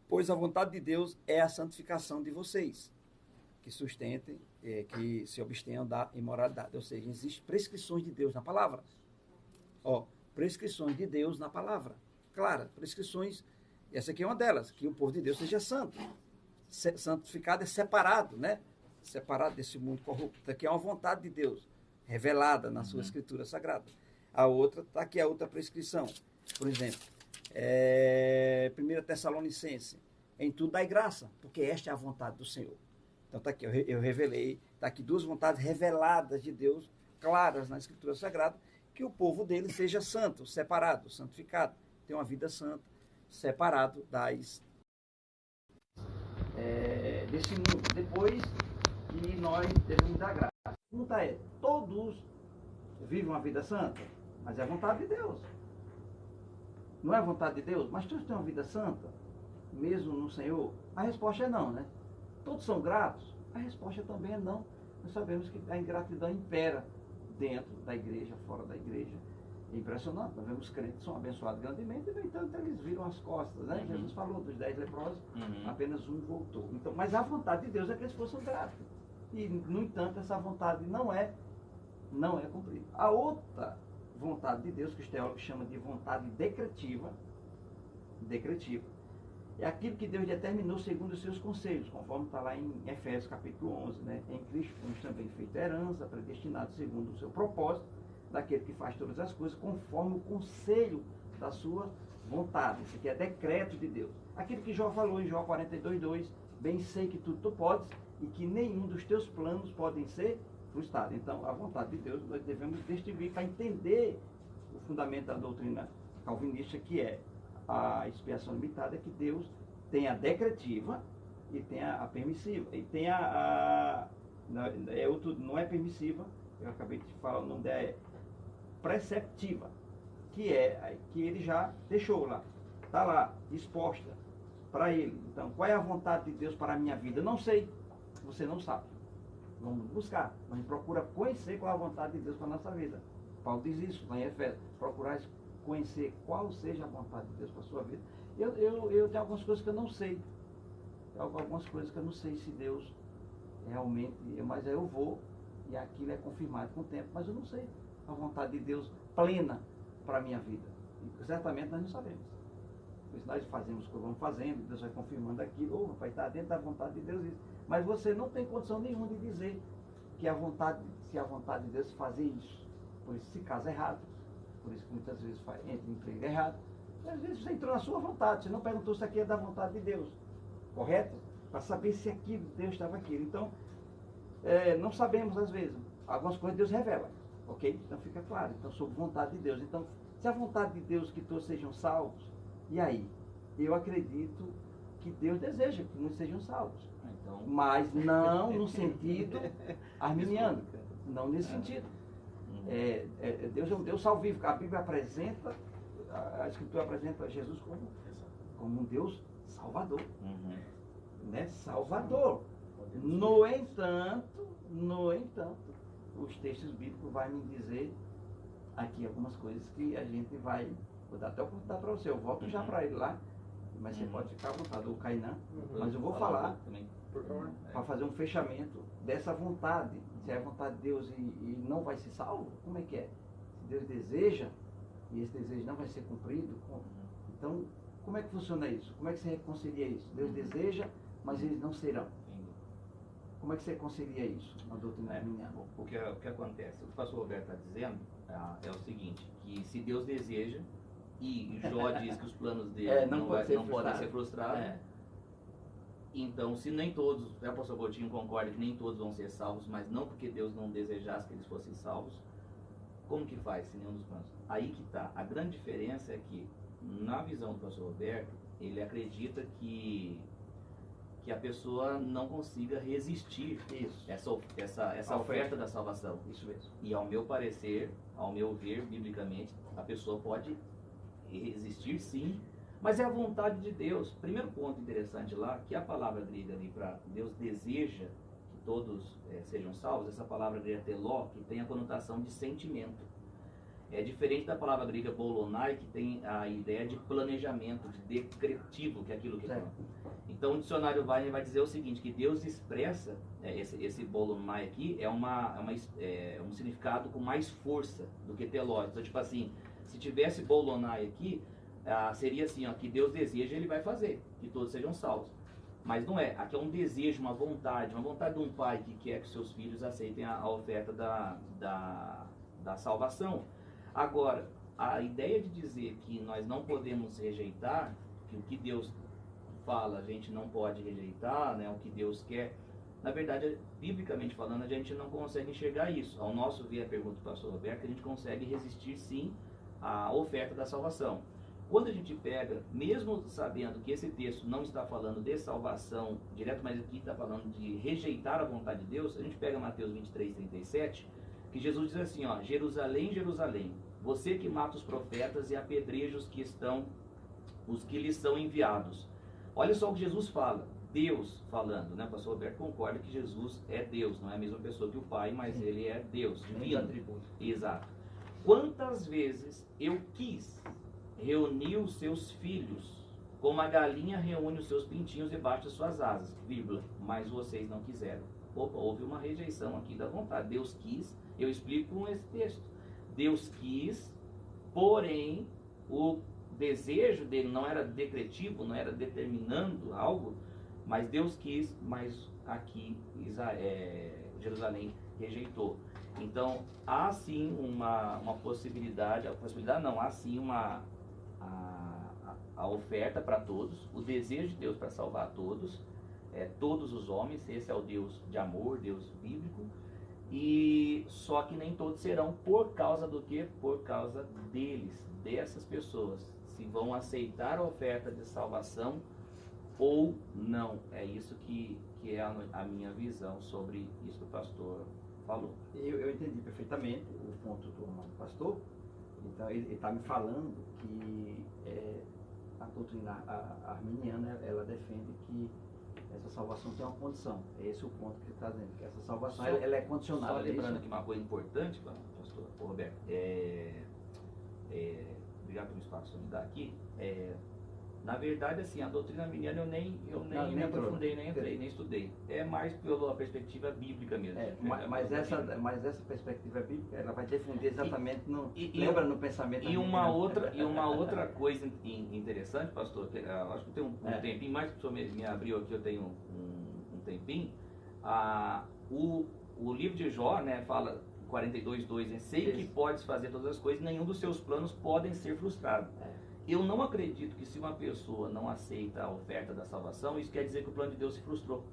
Pois a vontade de Deus é a santificação de vocês, que sustentem, que se abstenham da imoralidade. Ou seja, existem prescrições de Deus na palavra. Prescrições de Deus na palavra. Claro, prescrições, essa aqui é uma delas, que o povo de Deus seja santo. Santificado é separado, né? Separado desse mundo corrupto. Isso aqui é uma vontade de Deus, revelada na sua escritura sagrada. A outra, está aqui a outra prescrição. Por exemplo, 1 Tessalonicense, em tudo dai graça, porque esta é a vontade do Senhor. Então está aqui, eu revelei, está aqui duas vontades reveladas de Deus, claras na Escritura Sagrada, que o povo dele seja santo, separado, santificado, tenha uma vida santa, separado desse mundo. Depois que nós devemos dar graça. A pergunta é, todos vivem uma vida santa? Mas é a vontade de Deus. Não é a vontade de Deus? Mas todos têm uma vida santa? Mesmo no Senhor? A resposta é não, né? Todos são gratos? A resposta também é não. Nós sabemos que a ingratidão impera dentro da igreja, fora da igreja. É impressionante. Nós vemos crentes que são abençoados grandemente, e, no entanto, eles viram as costas, né? Jesus falou dos 10 leprosos, apenas um voltou. Então, mas a vontade de Deus é que eles fossem gratos. E, no entanto, essa vontade não é cumprida. A outra vontade de Deus, que os teólogos chamam de vontade decretiva, é aquilo que Deus determinou segundo os seus conselhos, conforme está lá em Efésios capítulo 11, né? Em Cristo fomos também feito herança, predestinado segundo o seu propósito, daquele que faz todas as coisas conforme o conselho da sua vontade. Isso aqui é decreto de Deus. Aquilo que Jó falou em Jó 42:2, bem sei que tudo tu podes e que nenhum dos teus planos podem ser frustrados. Então, a vontade de Deus nós devemos distinguir para entender o fundamento da doutrina calvinista, que é a expiação limitada, que Deus tem a decretiva e tem a permissiva. E tem não é permissiva, eu acabei de falar, o nome dela é preceptiva, que ele já deixou lá, está lá, exposta para ele. Então, qual é a vontade de Deus para a minha vida? Eu não sei, você não sabe. Vamos buscar, a gente procura conhecer qual é a vontade de Deus para a nossa vida. Paulo diz isso lá em Efésios, procurar conhecer qual seja a vontade de Deus para a sua vida. Eu tenho algumas coisas que eu não sei. Algumas coisas que eu não sei se Deus realmente, mas eu vou e aquilo é confirmado com o tempo, mas eu não sei a vontade de Deus plena para a minha vida. E certamente nós não sabemos. Pois nós fazemos o que vamos fazendo, Deus vai confirmando aquilo, vai estar dentro da vontade de Deus isso. Mas você não tem condição nenhuma de dizer que se a vontade de Deus fazer isso. Por isso se casa errado. Por isso que muitas vezes entra em emprego errado. Às vezes você entrou na sua vontade, você não perguntou se aquilo é da vontade de Deus. Correto? Para saber se aquilo, Deus estava aquilo. Então, não sabemos às vezes. Algumas coisas Deus revela. Ok? Então fica claro. Então, sob vontade de Deus. Então, se a vontade de Deus que todos sejam salvos, e aí? Eu acredito que Deus deseja que muitos sejam salvos. Então, Mas não no sentido arminiano. Não nesse sentido. Deus é um Deus salvífico. A Bíblia apresenta, a Escritura apresenta Jesus como um Deus salvador. Né? Salvador. No entanto, os textos bíblicos vão me dizer aqui algumas coisas que a gente vai... Vou dar até a oportunidade para você. Eu volto já para ele lá. Mas você pode ficar à vontade, o Cainã. Mas eu vou falar para fazer um fechamento dessa vontade. Se é a vontade de Deus e não vai ser salvo, como é que é? Se Deus deseja e esse desejo não vai ser cumprido, então como é que funciona isso? Como é que você reconcilia isso? Deus deseja, mas eles não serão. Como é que você concilia isso na doutrina arminiana? O que acontece? O que o pastor Roberto está dizendo é o seguinte, que se Deus deseja, e Jó diz que os planos dele não podem ser frustrados, então se nem todos, o apóstolo Coutinho concorda que nem todos vão ser salvos, mas não porque Deus não desejasse que eles fossem salvos, como que faz se nenhum dos planos? Aí que está. A grande diferença é que, na visão do pastor Roberto, ele acredita que a pessoa não consiga resistir essa oferta da salvação. Isso mesmo. E ao meu parecer, ao meu ver, biblicamente, a pessoa pode resistir sim, mas é a vontade de Deus. Primeiro ponto interessante lá, que a palavra grega ali para Deus deseja que todos sejam salvos, essa palavra grega teló, que tem a conotação de sentimento. É diferente da palavra grega bolonai, que tem a ideia de planejamento, de decretivo, que é aquilo que é. Então o dicionário vai dizer o seguinte, que Deus expressa, esse bolonai aqui, é um significado com mais força do que teló. Então tipo assim, se tivesse bolonai aqui, seria assim, ó, que Deus deseja, ele vai fazer, que todos sejam salvos. Mas não é, aqui é um desejo, uma vontade de um pai que quer que seus filhos aceitem a oferta da salvação. Agora, a ideia de dizer que nós não podemos rejeitar, que o que Deus fala a gente não pode rejeitar, né, o que Deus quer, na verdade, biblicamente falando, a gente não consegue enxergar isso. Ao nosso ver a pergunta do pastor Roberto, a gente consegue resistir sim à oferta da salvação. Quando a gente pega, mesmo sabendo que esse texto não está falando de salvação direto, mas aqui está falando de rejeitar a vontade de Deus, a gente pega Mateus 23:37, que Jesus diz assim, ó, Jerusalém, Jerusalém, você que mata os profetas e apedreja os que lhes são enviados. Olha só o que Jesus fala, Deus falando, né? O pastor Roberto concorda que Jesus é Deus, não é a mesma pessoa que o Pai, mas ele é Deus, divino. Exato. Quantas vezes eu quis reunir os seus filhos, como a galinha reúne os seus pintinhos debaixo das suas asas, vírgula, mas vocês não quiseram. Opa, houve uma rejeição aqui da vontade. Deus quis, eu explico com esse texto. Deus quis, porém, o desejo dele não era decretivo, não era determinando algo, mas Deus quis, mas aqui Jerusalém rejeitou. Então, há sim uma possibilidade, há sim a oferta para todos, o desejo de Deus para salvar todos, todos os homens, esse é o Deus de amor, Deus bíblico, e só que nem todos serão por causa do quê? Por causa deles, dessas pessoas, se vão aceitar a oferta de salvação ou não. É isso que é a minha visão sobre isso que o pastor falou. Eu entendi perfeitamente o ponto do pastor. Então ele está me falando que a doutrina arminiana ela defende que essa salvação tem uma condição. É esse o ponto que ele está dizendo, que essa salvação ela é condicionada. Só lembrando que uma coisa importante, pastor Roberto, obrigado pelo espaço que me dá aqui, Na verdade, assim, a doutrina arminiana eu nem Não, me nem aprofundei, entrou. nem entrei, nem estudei. É mais pela perspectiva bíblica mesmo. Mas essa perspectiva bíblica, ela vai defender exatamente lembra no pensamento e uma outra coisa interessante, pastor, que, acho que tem um tempinho, mais que o senhor me abriu aqui, eu tenho um tempinho. O livro de Jó, né, fala 42:2, né, sei que podes fazer todas as coisas, nenhum dos seus planos podem ser frustrados. Eu não acredito que se uma pessoa não aceita a oferta da salvação, isso quer dizer que o plano de Deus se frustrou.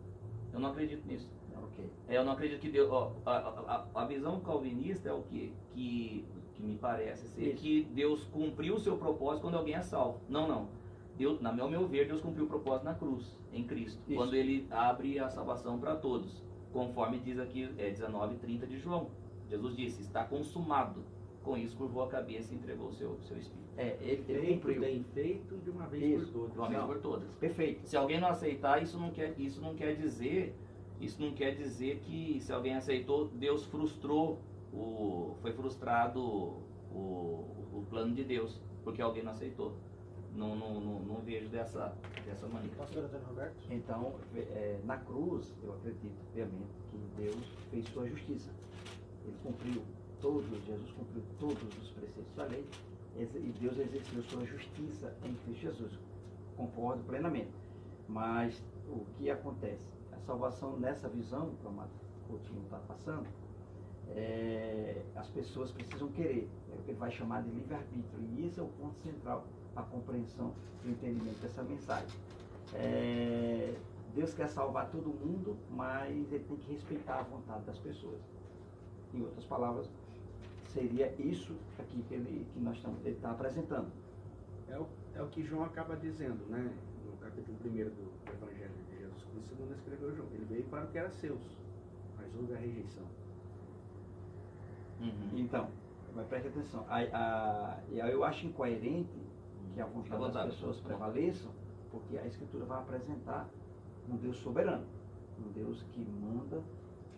Eu não acredito nisso. Okay. Eu não acredito que Deus... a visão calvinista é o quê? Que me parece ser isso. Que Deus cumpriu o seu propósito quando alguém é salvo. Não. Deus, ao meu ver, Deus cumpriu o propósito na cruz, em Cristo. Isso. Quando Ele abre a salvação para todos. Conforme diz aqui, 19:30 de João. Jesus disse, está consumado. Com isso, curvou a cabeça e entregou o seu espírito. Ele cumpriu. Tem feito de uma vez por todas. De uma vez por todas. Perfeito. Se alguém não aceitar, isso não quer dizer que se alguém aceitou, Deus frustrou, foi frustrado o plano de Deus, porque alguém não aceitou. Não vejo dessa maneira. Pastor Antônio Roberto? Então, na cruz, eu acredito piamente que Deus fez sua justiça. Ele cumpriu Jesus cumpriu todos os preceitos da lei e Deus exerceu sua justiça em Cristo Jesus. Concordo plenamente. Mas o que acontece? A salvação nessa visão, como a Coutinho está passando, as pessoas precisam querer. É o que ele vai chamar de livre-arbítrio. E esse é o ponto central para a compreensão e entendimento dessa mensagem. Deus quer salvar todo mundo, mas ele tem que respeitar a vontade das pessoas. Em outras palavras, seria isso aqui que ele está apresentando. É o que João acaba dizendo, né? No capítulo 1 do Evangelho de Jesus Cristo, segundo escreveu João. Ele veio para o que era seus, mas houve a rejeição. Então, mas preste atenção. Eu acho incoerente que a vontade das pessoas prevaleçam, porque a Escritura vai apresentar um Deus soberano, um Deus que manda.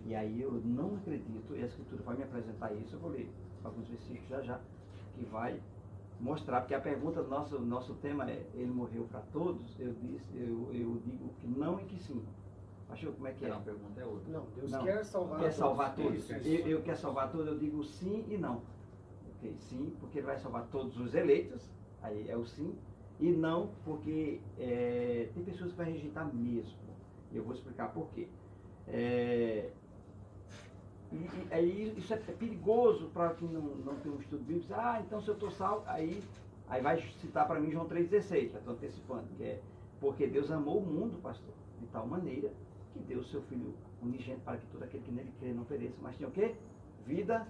E aí eu não acredito, e a Escritura vai me apresentar isso, eu vou ler alguns versículos já, que vai mostrar, porque a pergunta do nosso tema é, ele morreu para todos? Eu digo que não e que sim. Achou como é que é? Não, a pergunta é outra. Não, Deus quer salvar todos. Quer salvar todos. Eu quer salvar todos, eu digo sim e não. Okay, sim, porque ele vai salvar todos os eleitos, aí é o sim, e não porque tem pessoas que vão rejeitar mesmo. Eu vou explicar por quê. E aí isso é perigoso para quem não tem um estudo bíblico. Então se eu estou salvo, aí vai citar para mim João 3,16, já estou antecipando, que é porque Deus amou o mundo, pastor, de tal maneira que deu o seu Filho unigênito para que todo aquele que nele crê não pereça, mas tenha o quê? Vida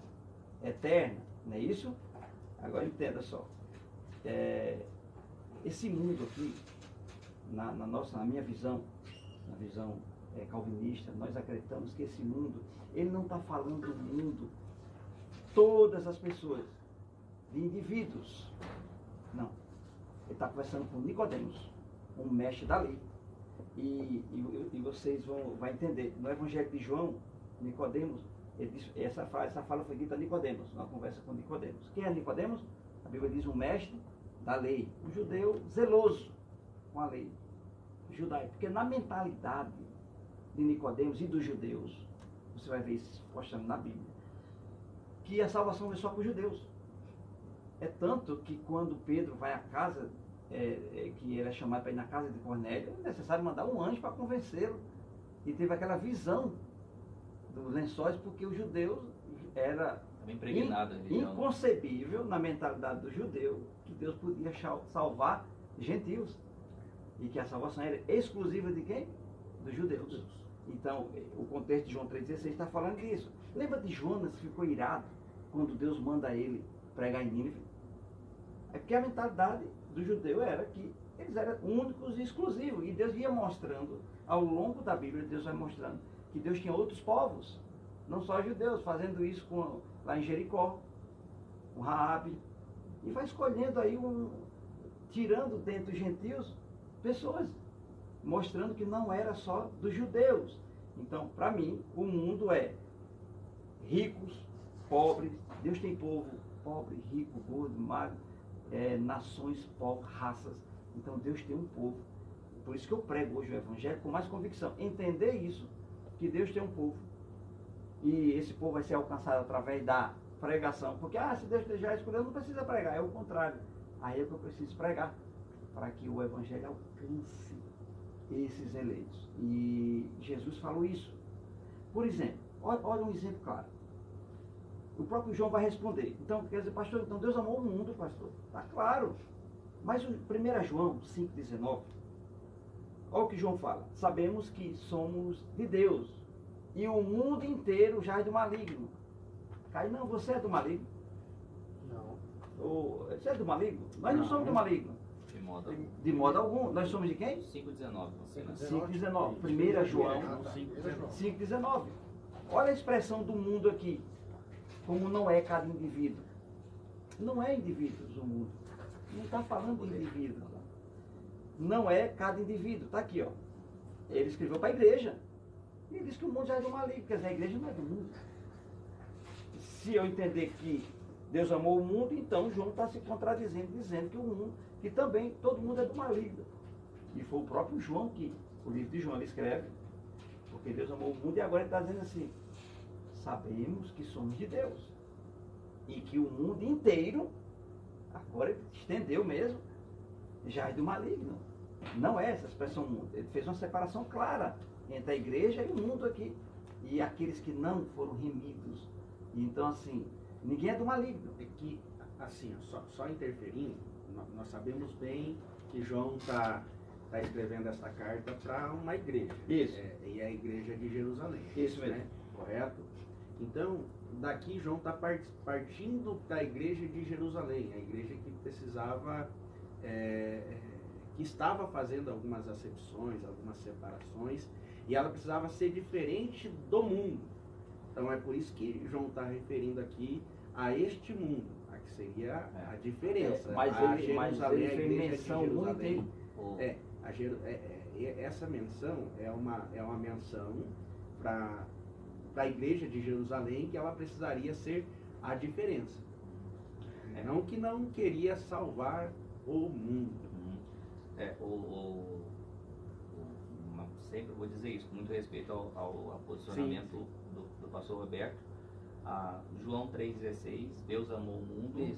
eterna, não é isso? Agora entenda só. Esse mundo aqui, na minha visão, na visão calvinista, nós acreditamos que esse mundo, ele não está falando do mundo, todas as pessoas, de indivíduos. Não. Ele está conversando com Nicodemos, um mestre da lei. E vocês vão entender. No Evangelho de João, Nicodemos, ele diz, essa fala foi dita a Nicodemos, numa conversa com Nicodemos. Quem é Nicodemos? A Bíblia diz um mestre da lei, um judeu zeloso com a lei judaica. Porque na mentalidade de Nicodemos e dos judeus, você vai ver isso postando na Bíblia, que a salvação é só para os judeus. É tanto que quando Pedro vai à casa, que ele é chamado para ir na casa de Cornélio, é necessário mandar um anjo para convencê-lo. E teve aquela visão dos lençóis, porque os judeus era inconcebível na mentalidade do judeu que Deus podia salvar gentios. E que a salvação era exclusiva de quem? Dos judeus. Então, o contexto de João 3,16 está falando disso. Lembra de Jonas que ficou irado quando Deus manda ele pregar em Nínive? É porque a mentalidade do judeu era que eles eram únicos e exclusivos. E Deus ia mostrando, ao longo da Bíblia, Deus vai mostrando que Deus tinha outros povos, não só judeus, fazendo isso lá em Jericó, com Raabe. E vai escolhendo aí, tirando dentre os gentios, pessoas, mostrando que não era só dos judeus. Então, para mim, o mundo é ricos, pobres. Deus tem povo pobre, rico, gordo, magro, nações, povos, raças. Então Deus tem um povo. Por isso que eu prego hoje o Evangelho com mais convicção. Entender isso, que Deus tem um povo. E esse povo vai ser alcançado através da pregação. Porque, se Deus já escolheu, não precisa pregar. É o contrário. Aí é que eu preciso pregar. Para que o Evangelho alcance esses eleitos. E Jesus falou isso. Por exemplo, olha um exemplo claro. O próprio João vai responder. Então, quer dizer, pastor, então Deus amou o mundo, pastor. Está claro. Mas o 1 João 5,19, olha o que João fala. Sabemos que somos de Deus. E o mundo inteiro já é do maligno. Cainão, você é do maligno? Não. Você é do maligno? Nós não somos do maligno. De modo algum. Nós somos de quem? 5,19. 5,19. 1 João 5,19. Olha a expressão do mundo aqui. Como não é cada indivíduo. Não é indivíduos o mundo. Não está falando de indivíduo. Não é cada indivíduo. Está aqui, ó. Ele escreveu para a igreja. E ele diz que o mundo já é do maligno. Quer dizer, a igreja não é do mundo. Se eu entender que Deus amou o mundo, então João está se contradizendo, dizendo que o mundo, que também todo mundo é do maligno. E foi o próprio João que, o livro de João, ele escreve, porque Deus amou o mundo, e agora ele está dizendo assim, sabemos que somos de Deus. E que o mundo inteiro, agora ele estendeu mesmo, já é do maligno. Não é essa expressão mundo. Ele fez uma separação clara entre a igreja e o mundo aqui. E aqueles que não foram remidos. Então, assim, ninguém é do maligno. É que, assim, só interferindo, nós sabemos bem que João está escrevendo esta carta para uma igreja. Isso. E é a igreja de Jerusalém. Isso mesmo. Né? Correto? Então, daqui João está partindo da igreja de Jerusalém, a igreja que precisava, que estava fazendo algumas acepções, algumas separações, e ela precisava ser diferente do mundo. Então é por isso que João está referindo aqui a este mundo, a que seria a diferença. Mas ele fez menção muito. Essa menção é uma menção para a igreja de Jerusalém, que ela precisaria ser a diferença. Não que não queria salvar o mundo. Sempre vou dizer isso, com muito respeito ao posicionamento do pastor Roberto. João 3,16, Deus amou o mundo.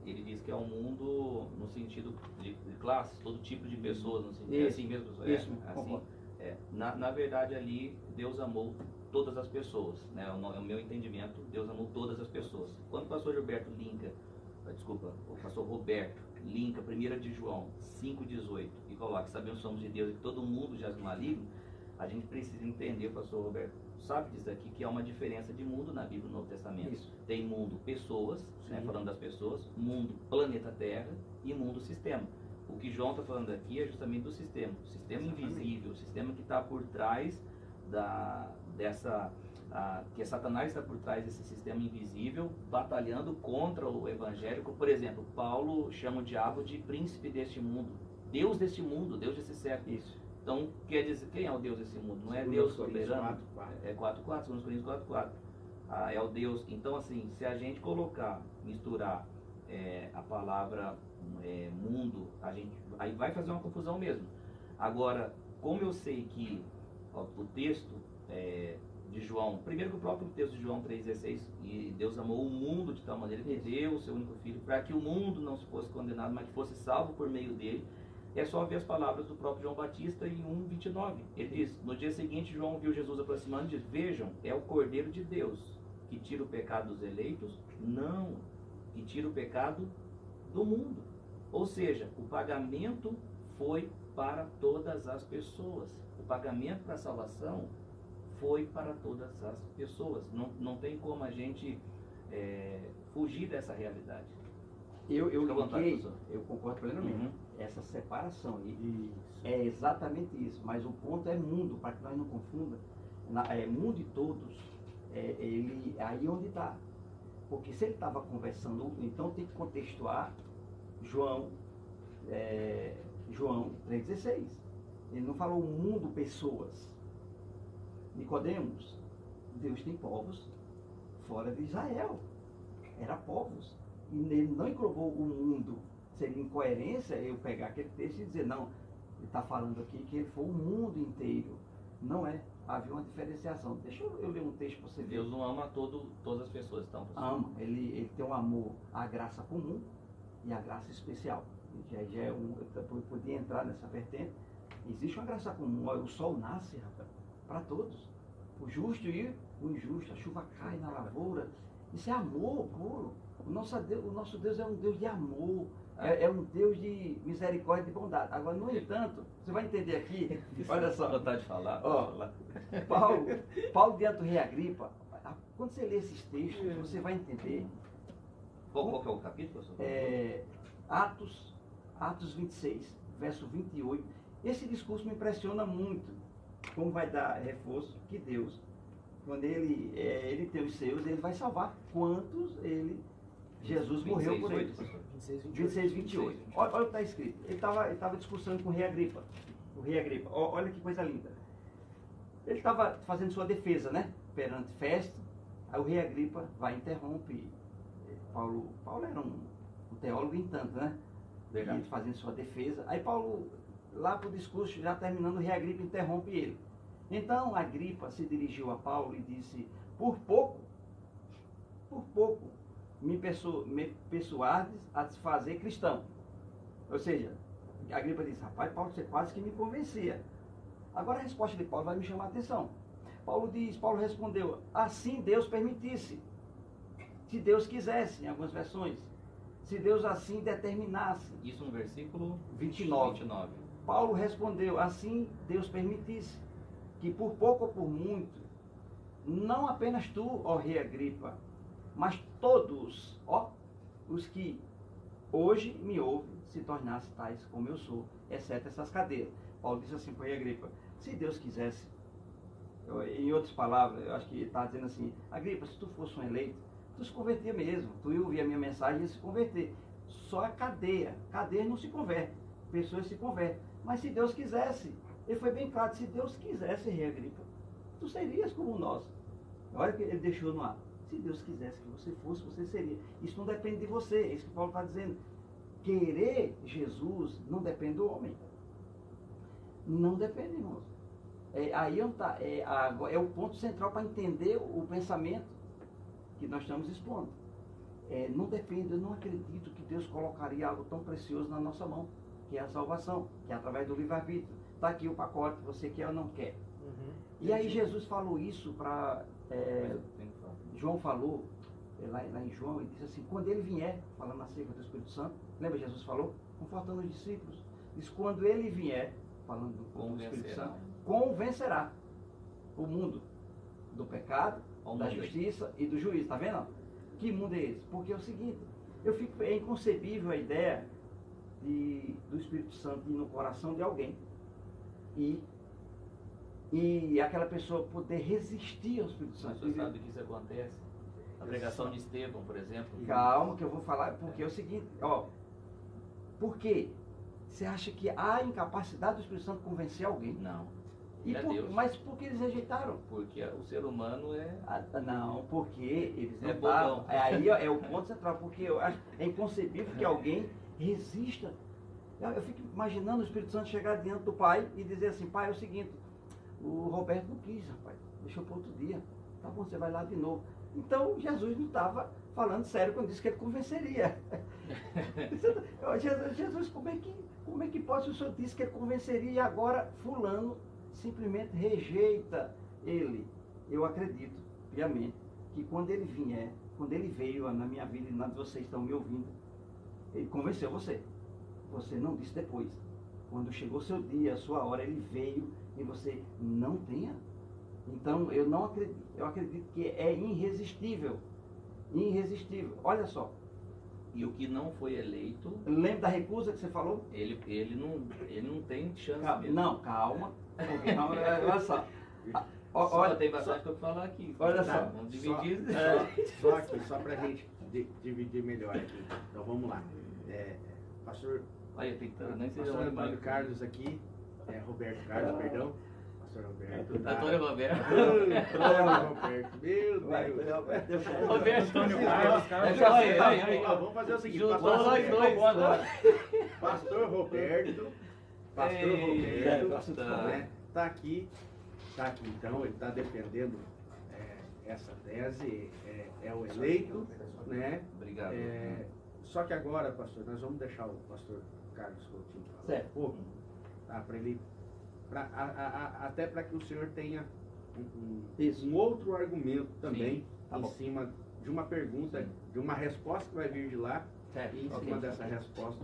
Ele diz que é um mundo no sentido de classes, todo tipo de pessoas, no sentido, é assim mesmo, professor? Isso, assim, na verdade ali, Deus amou todas as pessoas, né? É o meu entendimento, Deus amou todas as pessoas. Quando o pastor Roberto linka 1 de João 5,18 e coloca, sabemos que somos de Deus e que todo mundo jaz no maligno, a gente precisa entender, pastor Roberto, sabe disso aqui, que há uma diferença de mundo na Bíblia no Novo Testamento. Isso. Tem mundo pessoas, né, falando das pessoas, mundo planeta Terra e mundo sistema. O que João está falando aqui é justamente do sistema, o sistema invisível, o sistema que está por trás que Satanás está por trás desse sistema invisível, batalhando contra o evangélico. Por exemplo, Paulo chama o diabo de príncipe deste mundo, Deus deste mundo, Deus desse século. Isso. Então, quer dizer, quem é o Deus desse mundo? Não é Deus soberano? É 4,4, 2 Coríntios 4,4. É o Deus. Então, assim, se a gente misturar a palavra mundo, aí vai fazer uma confusão mesmo. Agora, como eu sei que o texto de João, primeiro que o próprio texto de João 3,16, e Deus amou o mundo de tal maneira que deu o seu único filho, para que o mundo não se fosse condenado, mas que fosse salvo por meio dele. É só ver as palavras do próprio João Batista em 1,29. Ele diz, no dia seguinte João viu Jesus aproximando e diz, vejam, é o Cordeiro de Deus, que tira o pecado dos eleitos? Não, que tira o pecado do mundo. Ou seja, o pagamento foi para todas as pessoas. O pagamento para a salvação foi para todas as pessoas. Não tem como a gente fugir dessa realidade. Eu concordo plenamente. Essa separação aí é exatamente isso. Mas o ponto é mundo, para que nós não confunda. Mundo e todos, ele aí onde está. Porque se ele estava conversando, então tem que contextuar João 3,16. Ele não falou mundo, pessoas. Nicodemos, Deus tem povos fora de Israel. Era povos. E ele não englobou o mundo seria incoerência eu pegar aquele texto e dizer, não, ele está falando aqui que ele foi o mundo inteiro. Não é. Havia uma diferenciação. Deixa eu ler um texto para você ver. Deus não ama todas as pessoas, então. Ama. Ele tem um amor à graça comum e à graça especial. Eu podia entrar nessa vertente. Existe uma graça comum. O sol nasce, rapaz, para todos. O justo e o injusto. A chuva cai na lavoura. Isso é amor puro. O nosso Deus é um Deus de amor. É um Deus de misericórdia e de bondade. Agora, no entanto, você vai entender aqui, olha só. Vontade de falar. Paulo diante do rei Agripa, quando você lê esses textos, você vai entender. Qual que é o capítulo? Atos 26, verso 28. Esse discurso me impressiona muito. Como vai dar reforço que Deus, quando ele tem os seus, ele vai salvar quantos Jesus morreu por eles. 26, 28. Olha o que está escrito. Ele estava discursando com o rei Agripa. Olha que coisa linda. Ele estava fazendo sua defesa, né? Perante Festo. Aí o rei Agripa vai e interrompe. Paulo era um teólogo em tanto, né? Ele fazendo sua defesa. Aí Paulo, lá para o discurso, já terminando, o rei Agripa interrompe ele. Então Agripa se dirigiu a Paulo e disse, por pouco, me persuades a se fazer cristão. Ou seja, Agripa disse, rapaz, Paulo, você quase que me convencia. Agora a resposta de Paulo vai me chamar a atenção. Paulo respondeu, assim Deus permitisse, se Deus quisesse, em algumas versões, se Deus assim determinasse. Isso no versículo 29. Paulo respondeu, assim Deus permitisse, que por pouco ou por muito, não apenas tu, ó rei Agripa, mas todos, os que hoje me ouvem, se tornassem tais como eu sou, exceto essas cadeiras. Paulo disse assim para o rei Agripa, se Deus quisesse, em outras palavras, eu acho que ele está dizendo assim, Agripa, se tu fosse um eleito, tu se convertia mesmo, tu ia ouvir a minha mensagem e ia se converter. Só a cadeia não se converte, pessoas se convertem. Mas se Deus quisesse, ele foi bem claro, se Deus quisesse, rei Agripa, tu serias como nós. Olha que ele deixou no ar. Se Deus quisesse que você fosse, você seria. Isso não depende de você, é isso que Paulo está dizendo. Querer Jesus não depende do homem. Não depende, irmãos. É o ponto central para entender o pensamento que nós estamos expondo. Não depende, eu não acredito que Deus colocaria algo tão precioso na nossa mão, que é a salvação, que é através do livre-arbítrio. Está aqui o pacote, você quer ou não quer. E aí Jesus falou isso para... João falou, lá em João, ele disse assim, quando ele vier, falando acerca do Espírito Santo, lembra Jesus falou? Confortando os discípulos. Diz, quando ele vier, falando do Espírito Santo, convencerá o mundo do pecado, da justiça e do juízo. Está vendo? Que mundo é esse? Porque é o seguinte, é inconcebível a ideia do Espírito Santo ir no coração de alguém e aquela pessoa poder resistir ao Espírito Santo. Você sabe que isso acontece? A pregação de Estevão, por exemplo. Calma, que eu vou falar, porque é o seguinte, por quê? Você acha que há incapacidade do Espírito Santo convencer alguém? Não. Mas por que eles rejeitaram? Porque o ser humano é... Não, porque eles não estavam... Aí é o ponto central, porque eu acho é inconcebível que alguém resista. Eu fico imaginando o Espírito Santo chegar diante do pai e dizer assim, pai, é o seguinte, o Roberto não quis, rapaz, deixou para outro dia. Tá bom, você vai lá de novo. Então, Jesus não estava falando sério quando disse que ele convenceria. Jesus, como é que pode, se o senhor disse que ele convenceria e agora fulano simplesmente rejeita ele? Eu acredito, piamente, que quando ele veio na minha vida e na de vocês estão me ouvindo, ele convenceu você. Você não disse depois. Quando chegou seu dia, a sua hora, ele veio e você não tenha. Então, eu não acredito. Eu acredito que é irresistível. Irresistível. Olha só. E o que não foi eleito... Lembra da recusa que você falou? Ele não tem chance mesmo. Não, calma. Olha só. Olha, tem bastante para falar aqui. Olha só. Vamos dividir. Só para a gente dividir melhor aqui. Então, vamos lá. Pastor... Olha, Pastor Antônio Carlos aqui, Roberto Carlos, perdão. pastor Roberto. Antônio Roberto. Antônio Roberto, meu Vai, Deus. Roberto. Antônio Carlos. Carlos. Ó, Vamos fazer o seguinte, Juntou pastor nós dois. Pastor Roberto, né, tá aqui, então, ele está defendendo essa tese, é o eleito, né? Obrigado. Só que agora, pastor, nós vamos deixar o pastor Carlos Coutinho falar Certo. um pouco, tá? Para ele, até para que o senhor tenha um outro argumento também. Sim, tá em bom. cima de uma pergunta, de uma resposta que vai vir de lá, Certo. e em cima dessa resposta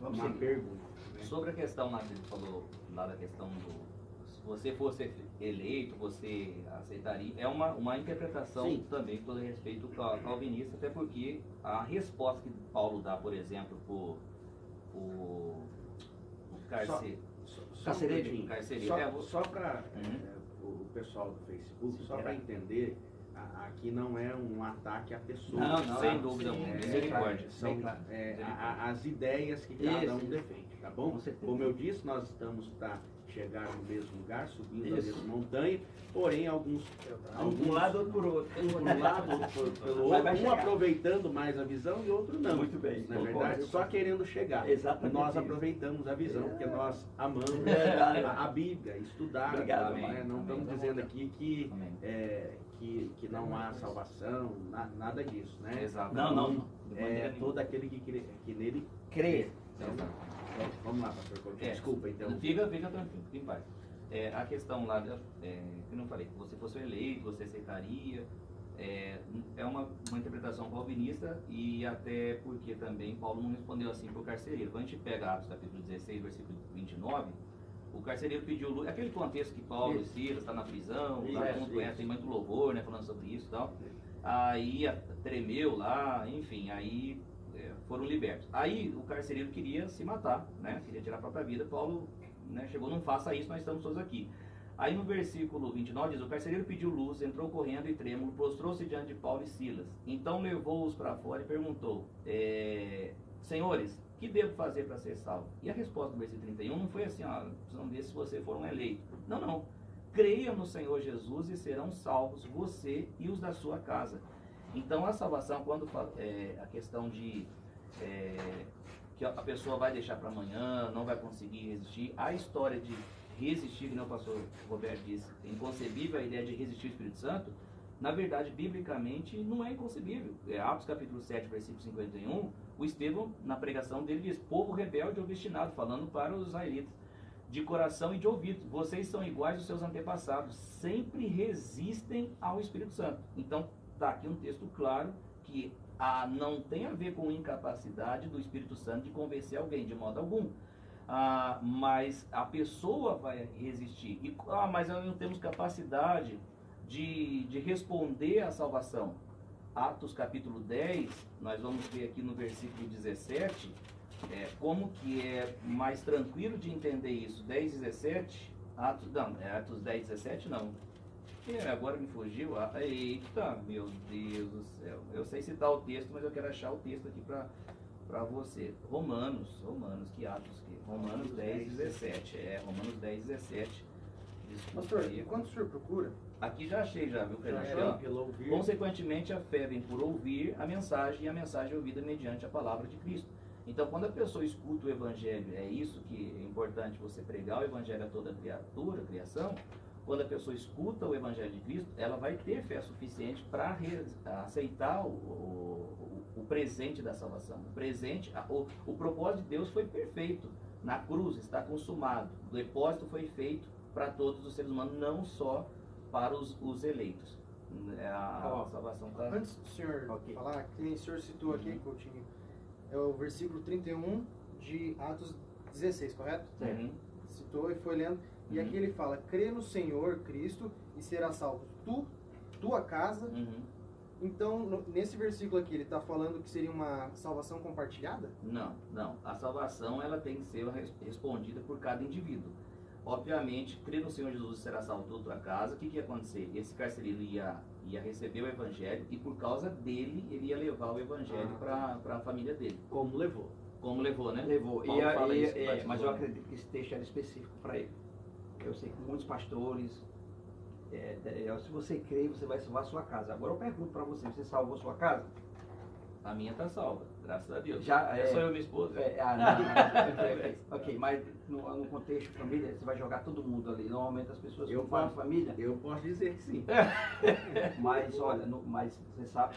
Vamos uma seguir. pergunta. Né? Sobre a questão lá que ele falou, lá da questão do... Se você fosse eleito, você aceitaria... É uma interpretação Sim. também, com todo respeito calvinista, até porque a resposta que Paulo dá, por exemplo, o Carcereiro. Carcereiro. Só para Uhum. o pessoal do Facebook, Sim, só para entender, aqui não é um ataque à pessoa. Não, não, sem dúvida, misericórdia. São Bem claro. as ideias que cada um Isso. defende, tá bom? Com certeza. Como eu disse, nós estamos para chegar no mesmo lugar, subindo a Isso. mesma montanha, porém alguns Um por um lado, outro por outro. um por um lado, outro pelo Vai outro, um chegar. aproveitando mais a visão e outro não. Muito bem. Na verdade, só querendo chegar. Exatamente Nós isso. aproveitamos a visão, porque nós amamos Verdade. a Bíblia, estudar. Obrigado, né? amém. Não estamos Amém. dizendo aqui Amém. que não há salvação, nada disso, né? Exato. Não. De maneira É nenhuma. todo aquele que nele Crê. Então, vamos lá, pastor Coutinho. Desculpa, então. Fica tranquilo, fica em paz. A questão lá, que eu não falei, se você fosse eleito, você aceitaria. É uma interpretação calvinista e até porque também Paulo não respondeu assim para o carcereiro. Quando a gente pega Atos capítulo 16, versículo 29, o carcereiro pediu luz. Aquele contexto que Paulo e Silas estão na prisão, lá todo mundo conhece, tem muito louvor, né, falando sobre isso e tal. Aí tremeu lá, enfim, aí foram libertos. Aí o carcereiro queria se matar, né, queria tirar a própria vida. Paulo, né, chegou, não faça isso, nós estamos todos aqui. Aí no versículo 29 diz, o carcereiro pediu luz, entrou correndo e trêmulo, prostrou-se diante de Paulo e Silas. Então levou-os para fora e perguntou, senhores, que devo fazer para ser salvo? E a resposta do versículo 31 não foi assim, precisamos ver se você for um eleito. Não. Creiam no Senhor Jesus e serão salvos você e os da sua casa. Então a salvação, quando a questão de que a pessoa vai deixar para amanhã, não vai conseguir resistir, a história de resistir, como o pastor Roberto disse, é inconcebível a ideia de resistir ao Espírito Santo, na verdade, biblicamente, não é inconcebível. Atos capítulo 7, versículo 51, o Estevão, na pregação dele, diz, povo rebelde e obstinado, falando para os israelitas, de coração e de ouvido, vocês são iguais aos seus antepassados, sempre resistem ao Espírito Santo. Então, está aqui um texto claro que não tem a ver com incapacidade do Espírito Santo de convencer alguém, de modo algum. Mas a pessoa vai resistir. Mas nós não temos capacidade de responder à salvação. Atos capítulo 10, nós vamos ver aqui no versículo 17, como que é mais tranquilo de entender isso. 10, 17, Atos 10, 17 não. Agora me fugiu. Eita, meu Deus do céu. Eu sei citar o texto, mas eu quero achar o texto aqui para você. Romanos, que Atos? Romanos 10, 17. Romanos 10, 17. Desculpa. Pastor, enquanto o senhor procura... Aqui já achei, viu, Fernando? Já, pelo ouvir. Consequentemente, a fé vem por ouvir a mensagem, e a mensagem é ouvida mediante a palavra de Cristo. Então, quando a pessoa escuta o Evangelho, é isso que é importante você pregar o Evangelho a toda criatura, criação. Quando a pessoa escuta o Evangelho de Cristo, ela vai ter fé suficiente para aceitar o presente da salvação. O presente, o propósito de Deus foi perfeito. Na cruz está consumado. O depósito foi feito para todos os seres humanos, não só para os eleitos. A salvação está... Antes do senhor falar, que nem o senhor citou aqui, Coutinho, é o versículo 31 de Atos 16, correto? Uhum. Citou e foi lendo. E aqui ele fala, crê no Senhor Cristo e será salvo tua casa. Uhum. Então, nesse versículo aqui, ele está falando que seria uma salvação compartilhada? Não. A salvação ela tem que ser respondida por cada indivíduo. Obviamente, crer no Senhor Jesus será salvo toda a tua casa. O que ia acontecer? Esse carcereiro ia receber o Evangelho e por causa dele, ele ia levar o Evangelho para a família dele. Como levou. Como levou, né? Levou. Paulo fala isso, Mas eu acredito que esse texto era específico para ele. Eu sei que muitos pastores, se você crê, você vai salvar a sua casa. Agora eu pergunto para você, você salvou sua casa? A minha tá salva, graças a Deus. Já, é só eu e minha esposa. Ok, mas no contexto família, você vai jogar todo mundo ali. Normalmente as pessoas Eu que falam posso- família. Eu posso dizer que sim. Mas olha, mas você sabe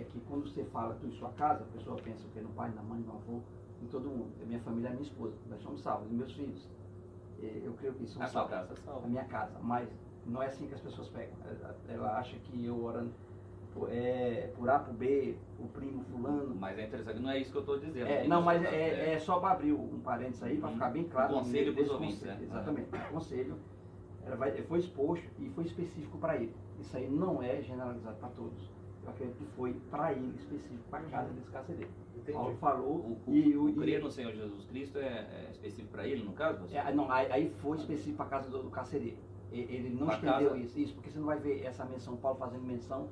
que quando você fala tu e sua casa, a pessoa pensa que é no pai, na mãe, no avô, em todo mundo. A minha família é a minha esposa, nós somos salvos, e meus filhos. Eu creio que são A sua salvos. casa é salva. A minha casa, mas não é assim que as pessoas pegam. Ela acha que eu orando por A, por B, o primo fulano. Mas é interessante, não é isso que eu estou dizendo. Não, mas é só para abrir um parênteses aí, para ficar bem claro. Um conselho desse pros ouvintes, conselho. né? Exatamente. O conselho foi exposto e foi específico para ele. Isso aí não é generalizado para todos. Eu acredito que foi para ele específico, para cada desse carcereiro. Entendi. Paulo falou O crer no Senhor Jesus Cristo é específico para ele, no caso? não, aí foi específico para a casa do carcereiro. Ele não Pra estendeu casa? isso, porque você não vai ver essa menção, Paulo fazendo menção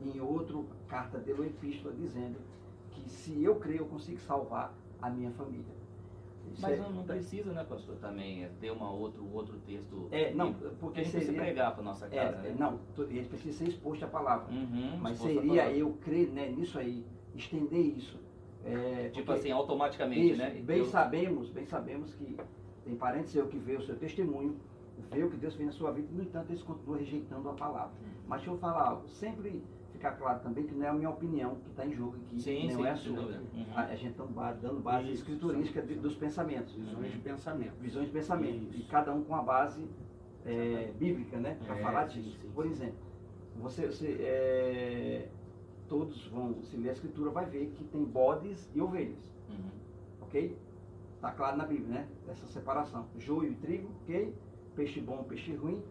em outra carta dele, ou epístola, dizendo que se eu crer, eu consigo salvar a minha família. Isso Mas não precisa, né, pastor, também ter outro texto. não, porque a gente precisa seria pregar para nossa casa, né? Não, ele precisa ser exposto à palavra. Mas exposto à seria palavra. eu crer, né, nisso aí, estender isso. Tipo Porque assim, automaticamente, isso, né? bem sabemos que tem parente seu que vê o seu testemunho, vê o que Deus fez na sua vida, no entanto, eles continuam rejeitando a palavra. Mas deixa eu falar algo, sempre ficar claro também que não é a minha opinião que está em jogo aqui, não é a sem sua. dúvida. A gente está dando base Isso, escriturística dos pensamentos. Visões de pensamento. Visões de pensamento. Isso. E cada um com a base bíblica, né? Para falar sim, disso. sim, Por sim. exemplo, todos vão, se ler a escritura, vai ver que tem bodes e ovelhas. Ok? Está claro na Bíblia, né? Essa separação. Joio e trigo, ok? Peixe bom, peixe ruim.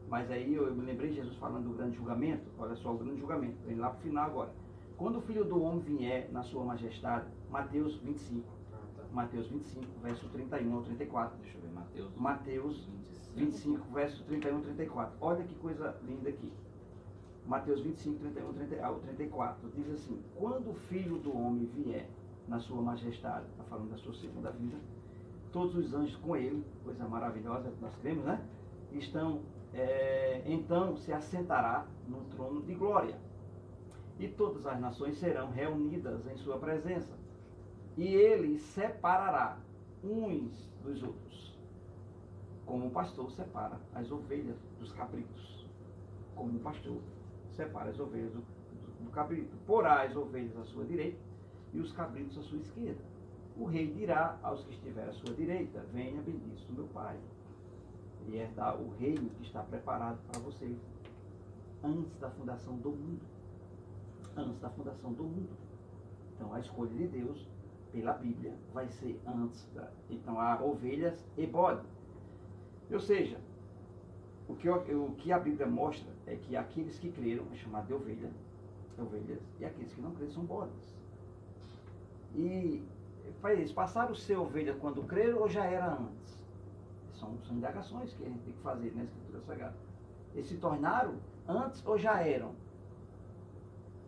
Mas aí eu me lembrei de Jesus falando do grande julgamento. Olha só o grande julgamento. Vem lá para o final agora. Quando o Filho do Homem vier na sua majestade, Mateus 25. Mateus 25, verso 31 ao 34. Deixa eu ver, Mateus 25, verso 31 ao 34. Olha que coisa linda aqui. Mateus 25, 31 ao 34. Diz assim: quando o Filho do Homem vier na sua majestade, está falando da sua segunda vinda, todos os anjos com ele, coisa maravilhosa que nós cremos, né? Então se assentará no trono de glória. E todas as nações serão reunidas em sua presença. E ele separará uns dos outros, como o pastor separa as ovelhas dos cabritos. Como o pastor separa as ovelhas do cabrito. Porá as ovelhas à sua direita e os cabritos à sua esquerda. O rei dirá aos que estiverem à sua direita: venha, bendito do meu Pai, e herdar o reino que está preparado para vocês antes da fundação do mundo. Antes da fundação do mundo. Então a escolha de Deus pela Bíblia vai ser antes então há ovelhas e bode. Ou seja, o que a Bíblia mostra é que aqueles que creram é chamado de ovelhas, e aqueles que não creram são bodes. E eles passaram a ser ovelha quando creram ou já era antes? São indagações que a gente tem que fazer na Escritura Sagrada. Eles se tornaram antes ou já eram?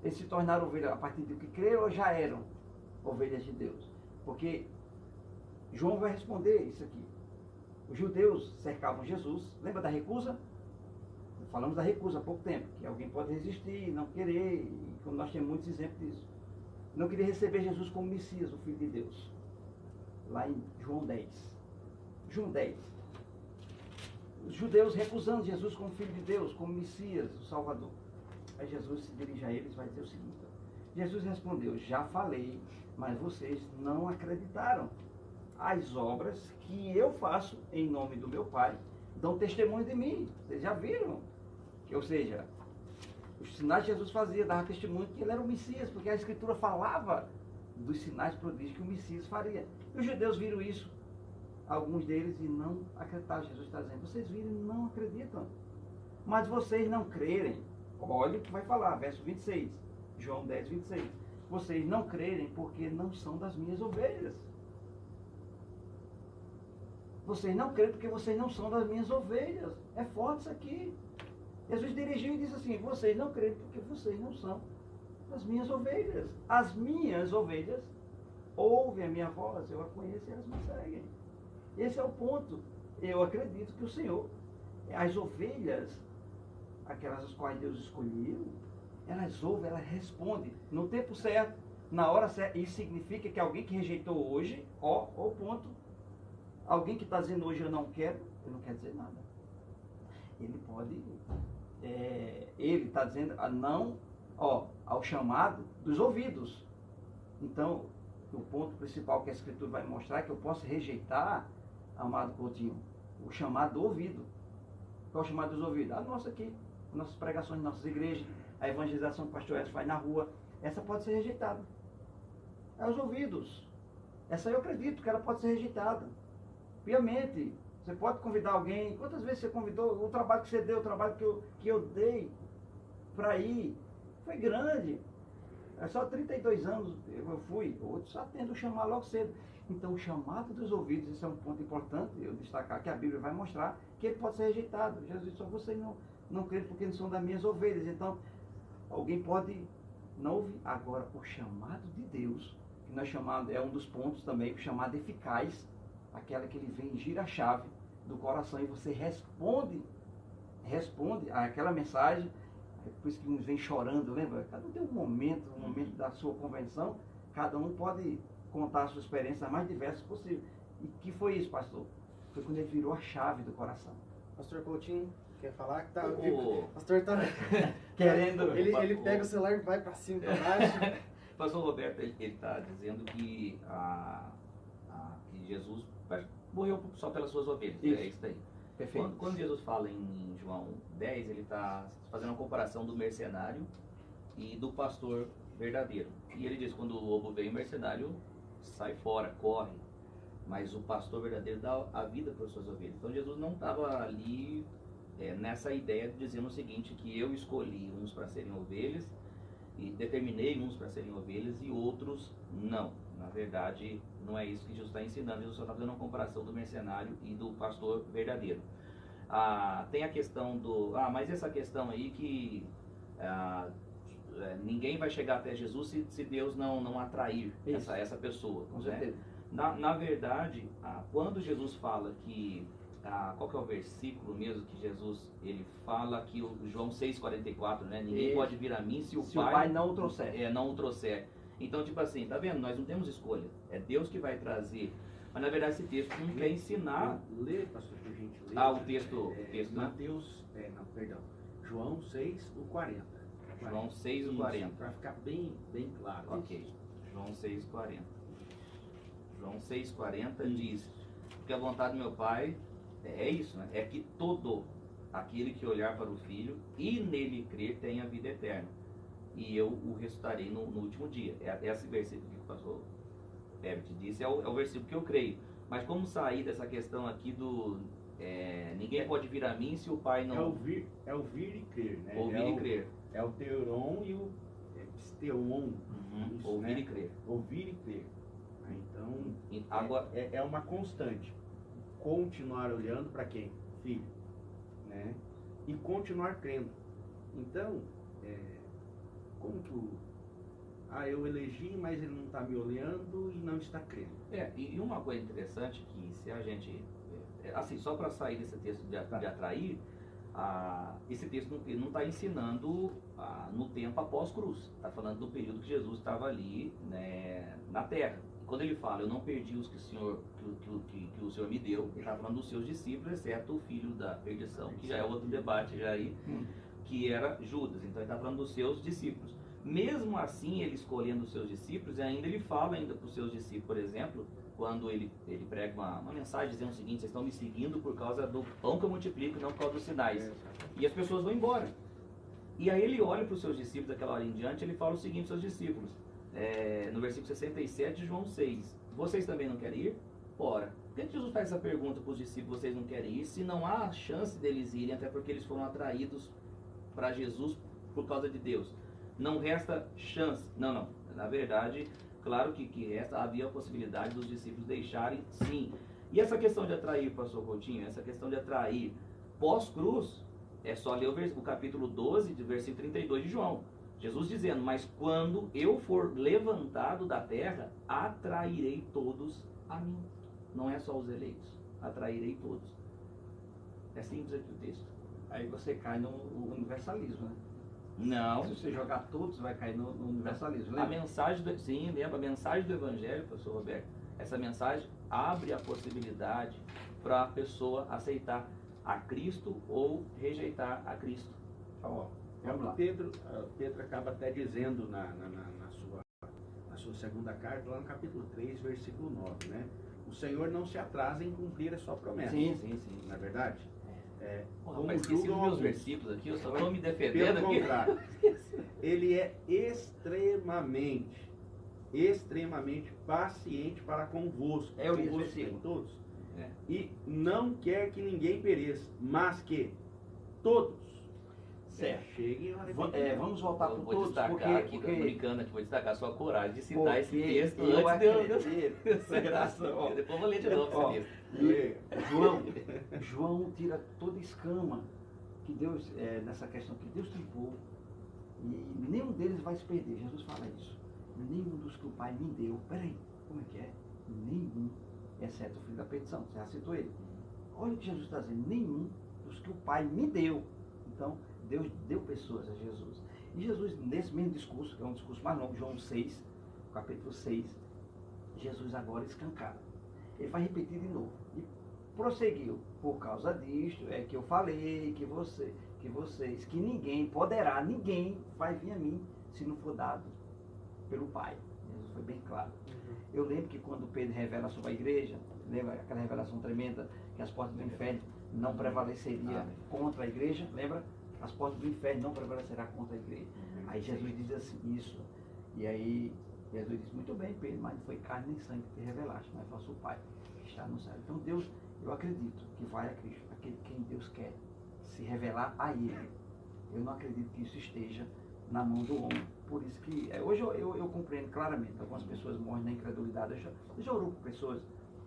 Eles se tornaram ovelhas a partir do que creram ou já eram ovelhas de Deus? Porque João vai responder isso aqui. Os judeus cercavam Jesus. Lembra da recusa? Falamos da recusa há pouco tempo, que alguém pode resistir, não querer, e como nós temos muitos exemplos disso. Não queria receber Jesus como Messias, o Filho de Deus. Lá em João 10. João 10. Os judeus recusando Jesus como Filho de Deus, como Messias, o Salvador. Aí Jesus se dirige a eles e vai dizer o seguinte: Jesus respondeu: já falei, mas vocês não acreditaram. As obras que eu faço em nome do meu Pai dão testemunho de mim. Vocês já viram? Ou seja, os sinais que Jesus fazia dava testemunho que ele era o Messias, porque a Escritura falava dos sinais prodígios que o Messias faria. E os judeus viram isso, alguns deles, e não acreditaram. Jesus está dizendo: vocês viram e não acreditam. Mas vocês não crerem. Olha o que vai falar, verso 26, João 10, 26. Vocês não crerem porque não são das minhas ovelhas. Vocês não creem porque vocês não são das minhas ovelhas. É forte isso aqui. Jesus dirigiu e disse assim: vocês não creem porque vocês não são das minhas ovelhas. As minhas ovelhas ouvem a minha voz, eu a conheço e elas me seguem. Esse é o ponto. eu acredito que o Senhor, as ovelhas, aquelas as quais Deus escolheu, elas ouvem, elas respondem no tempo certo, na hora certa. Isso significa que alguém que rejeitou hoje, ó o ponto. Alguém que está dizendo hoje eu não quero, ele não quer dizer nada. Ele pode, ele está dizendo não, ao chamado dos ouvidos. Então, o ponto principal que a Escritura vai mostrar é que eu posso rejeitar, amado Coutinho, o chamado do ouvido. Qual é o chamado dos ouvidos? A nossa aqui, nossas pregações, nossas igrejas, a evangelização que o pastor Edson faz na rua, essa pode ser rejeitada. É os ouvidos. Essa eu acredito que ela pode ser rejeitada. Piamente. Você pode convidar alguém. Quantas vezes você convidou? O trabalho que você deu, o trabalho que eu dei para ir, foi grande. É só 32 anos eu fui. Outros só tendo chamar logo cedo. Então, o chamado dos ouvidos, isso é um ponto importante, eu destacar que a Bíblia vai mostrar que ele pode ser rejeitado. Jesus disse, só vocês não creem porque não são das minhas ovelhas. Então, alguém pode não ouvir. Agora, o chamado de Deus, que nós chamamos, é um dos pontos também, o chamado eficaz, aquela que ele vem e gira a chave do coração e você responde àquela mensagem. É por isso que uns vêm chorando, lembra? Cada um tem um momento da sua convenção, cada um pode contar a sua experiência mais diversas possível. E que foi isso, pastor? Foi quando ele virou a chave do coração. Pastor Coutinho, quer falar? Que tá, O pastor tá querendo. Ele pega o celular e vai para cima, para baixo. O pastor Roberto, ele está dizendo que, que Jesus morreu só pelas suas ovelhas. Isso. É isso aí. Perfeito. Quando Jesus fala em João 10, ele está fazendo uma comparação do mercenário e do pastor verdadeiro. E ele diz, quando o lobo vem, o mercenário sai fora, corre. Mas o pastor verdadeiro dá a vida para as suas ovelhas. Então Jesus não estava ali nessa ideia de dizendo o seguinte, que eu escolhi uns para serem ovelhas e determinei uns para serem ovelhas e outros não. Na verdade, não é isso que Jesus está ensinando. Jesus só está fazendo uma comparação do mercenário e do pastor verdadeiro. Tem a questão do... mas essa questão aí que ninguém vai chegar até Jesus se Deus não atrair essa pessoa. Com certeza. Na verdade, quando Jesus fala que... qual que é o versículo mesmo que Jesus ele fala que o João 6,44, né? Ninguém pode vir a mim se o Pai não o trouxer. Não o trouxer. Então, tipo assim, tá vendo? Nós não temos escolha. É Deus que vai trazer. Mas, na verdade, esse texto não quer ensinar... Lê, pastor, por gentileza. O texto... Mateus... perdão. João 6:40. João 6:40. Para ficar bem claro. Ok. João 6:40. João 6:40 diz que a vontade do meu Pai é isso, né? É que todo aquele que olhar para o Filho e nele crer tenha a vida eterna. E eu o ressuscitarei no último dia. Esse versículo que o pastor Herbert disse é o versículo que eu creio. Mas como sair dessa questão aqui do... ninguém pode vir a mim se o Pai não... É ouvir e crer, né? Ouvir e crer. É o teuron e o pisteuon. Isso, ouvir, né? e crer. Ouvir e crer. Então, Agora... é uma constante. Continuar olhando para quem? Filho. Né? E continuar crendo. Então, como que eu elegi, mas ele não está me olhando e não está crendo. E uma coisa interessante que se a gente... assim, só para sair desse texto de atrair, esse texto não está ensinando no tempo após cruz. Está falando do período que Jesus estava ali, né, na terra. Quando ele fala, eu não perdi os que o Senhor me deu, ele está falando dos seus discípulos, exceto o filho da perdição, que já é outro debate já aí, que era Judas. Então ele está falando dos seus discípulos. Mesmo assim, ele escolhendo os seus discípulos, ainda ele fala ainda para os seus discípulos, por exemplo, quando ele prega uma mensagem dizendo o seguinte, vocês estão me seguindo por causa do pão que eu multiplico, não por causa dos sinais. E as pessoas vão embora. E aí ele olha para os seus discípulos, daquela hora em diante, ele fala o seguinte aos seus discípulos, no versículo 67 de João 6, vocês também não querem ir? Ora, por que Jesus faz essa pergunta para os discípulos, vocês não querem ir, se não há chance deles irem, até porque eles foram atraídos para Jesus por causa de Deus? Não resta chance. Não. Na verdade, claro que havia a possibilidade dos discípulos deixarem, sim. E essa questão de atrair, pastor Coutinho, essa questão de atrair pós-cruz, é só ler o capítulo 12, de versículo 32 de João. Jesus dizendo, mas quando eu for levantado da terra, atrairei todos a mim. Não é só os eleitos, atrairei todos. É simples aqui o texto. Aí você cai no universalismo, né? Não. Se você jogar todos, vai cair no universalismo. A Lembra? mensagem do, sim, lembra, a mensagem do Evangelho, pastor Roberto, essa mensagem abre a possibilidade para a pessoa aceitar a Cristo ou rejeitar a Cristo. Então, ó, vamos lá. Pedro acaba até dizendo na sua segunda carta, lá no capítulo 3, versículo 9, né? O Senhor não se atrasa em cumprir a sua promessa. Sim, sim, sim. Não é verdade? Como esqueci os meus alguns. versículos aqui, eu só estou me defendendo Pelo aqui. contrário, ele é extremamente paciente para convosco. É o convosco versículo. em todos. É. E não quer que ninguém pereça, mas que todos cheguem ao arrependimento. Vamos voltar para Vou todos, destacar aqui, porque brincando aqui, vou destacar a sua coragem de citar esse porque texto eu antes de eu... acredito, essa graça, ó. Depois eu vou ler de novo Ó, esse texto. e João tira toda escama que Deus, nessa questão que Deus tripou, e nenhum deles vai se perder. Jesus fala isso. Nenhum dos que o Pai me deu. Peraí, como é que é? Nenhum, exceto o filho da petição. Você já citou ele. Olha o que Jesus está dizendo. Nenhum dos que o Pai me deu. Então, Deus deu pessoas a Jesus. E Jesus, nesse mesmo discurso, que é um discurso mais longo, João 6, capítulo 6, Jesus agora escancara. Ele vai repetir de novo. E prosseguiu. Por causa disto, é que eu falei que ninguém vai vir a mim se não for dado pelo Pai. Jesus foi bem claro. Eu lembro que quando Pedro revela sobre a igreja, lembra aquela revelação tremenda, que as portas do inferno não prevaleceria contra a igreja, lembra? As portas do inferno não prevalecerá contra a igreja. Aí Jesus diz assim, isso. E aí Jesus diz, muito bem, Pedro, mas não foi carne nem sangue que te revelaste, mas foi o seu Pai que está no céu. Então Deus, eu acredito que vai a Cristo, aquele quem Deus quer se revelar a Ele. Eu não acredito que isso esteja na mão do homem. Por isso que, hoje eu compreendo claramente, algumas pessoas morrem na incredulidade. Eu já orou com pessoas,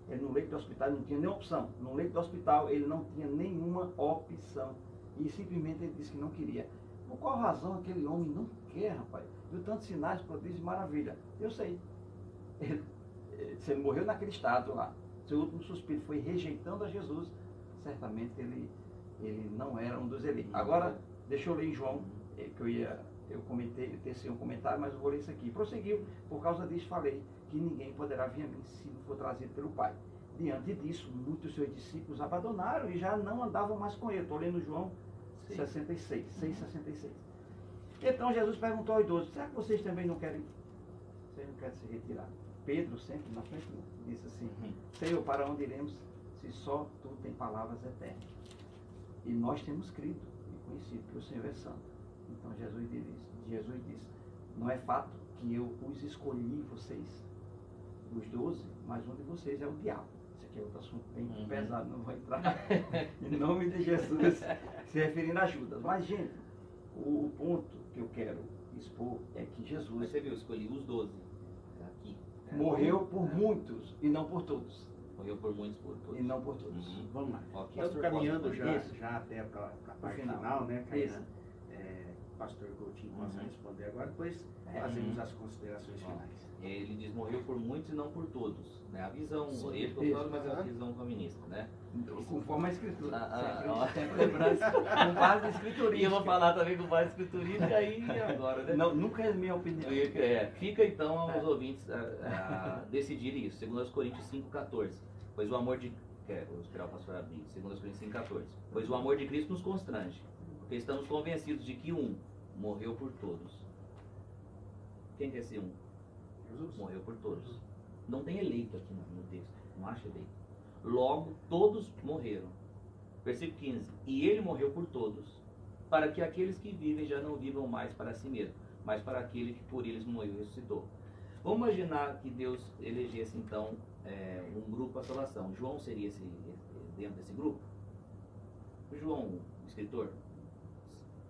no leito do hospital ele não tinha nenhuma opção. No leito do hospital ele não tinha nenhuma opção. E simplesmente ele disse que não queria. Por qual razão aquele homem não quer, rapaz? Viu tantos sinais, prodígios e maravilha. Eu sei. Se ele morreu naquele estado lá, seu último suspiro foi rejeitando a Jesus, certamente ele não era um dos eleitos. Agora, deixa eu ler em João, que eu comentei, eu teci um comentário, mas eu vou ler isso aqui. Prosseguiu, por causa disso falei que ninguém poderá vir a mim se não for trazido pelo Pai. Diante disso, muitos dos seus discípulos abandonaram e já não andavam mais com ele. Estou lendo João 6,66. Então Jesus perguntou aos 12, será que vocês também não querem se retirar? Pedro, sempre na frente, disse assim, Senhor, para onde iremos se só tu tem palavras eternas? E nós temos crido e conhecido que o Senhor é santo. Então Jesus disse, não é fato que eu os escolhi vocês, os 12, mas um de vocês é o diabo. Esse aqui é outro assunto bem pesado, não vou entrar em nome de Jesus, se referindo a Judas. Mas, gente, o ponto que eu quero expor é que Jesus... Você viu, eu escolhi os 12 aqui. Morreu por muitos e não por todos. Morreu por muitos, por todos. E não por todos. Vamos lá. Ok. Estamos caminhando já Isso. até para a parte final. final, né, Isso. Kainan? Pastor Coutinho possa responder agora, depois fazemos as considerações finais. Ele diz, morreu por muitos e não por todos. Né? A visão, Sim, ele que eu falo, isso. mas é a visão feminista, né? Conforme a Escritura. ó. Sempre lembrando, com base E eu escriturística. vou falar também com base escriturística aí agora, né? Não, nunca é minha opinião. Fica então aos ouvintes a decidirem isso. 2 Coríntios 5,14. Pois o amor de... Vou esperar o pastor abrir. 2 Coríntios 5,14. Pois o amor de Cristo nos constrange, porque estamos convencidos de que um morreu por todos. Quem que é esse um? Jesus. Morreu por todos. Não tem eleito aqui no texto. Não acha eleito. Logo, todos morreram. Versículo 15. E ele morreu por todos, para que aqueles que vivem já não vivam mais para si mesmo, mas para aquele que por eles morreu e ressuscitou. Vamos imaginar que Deus elegesse então um grupo para salvação. João seria dentro desse grupo? O João, o escritor,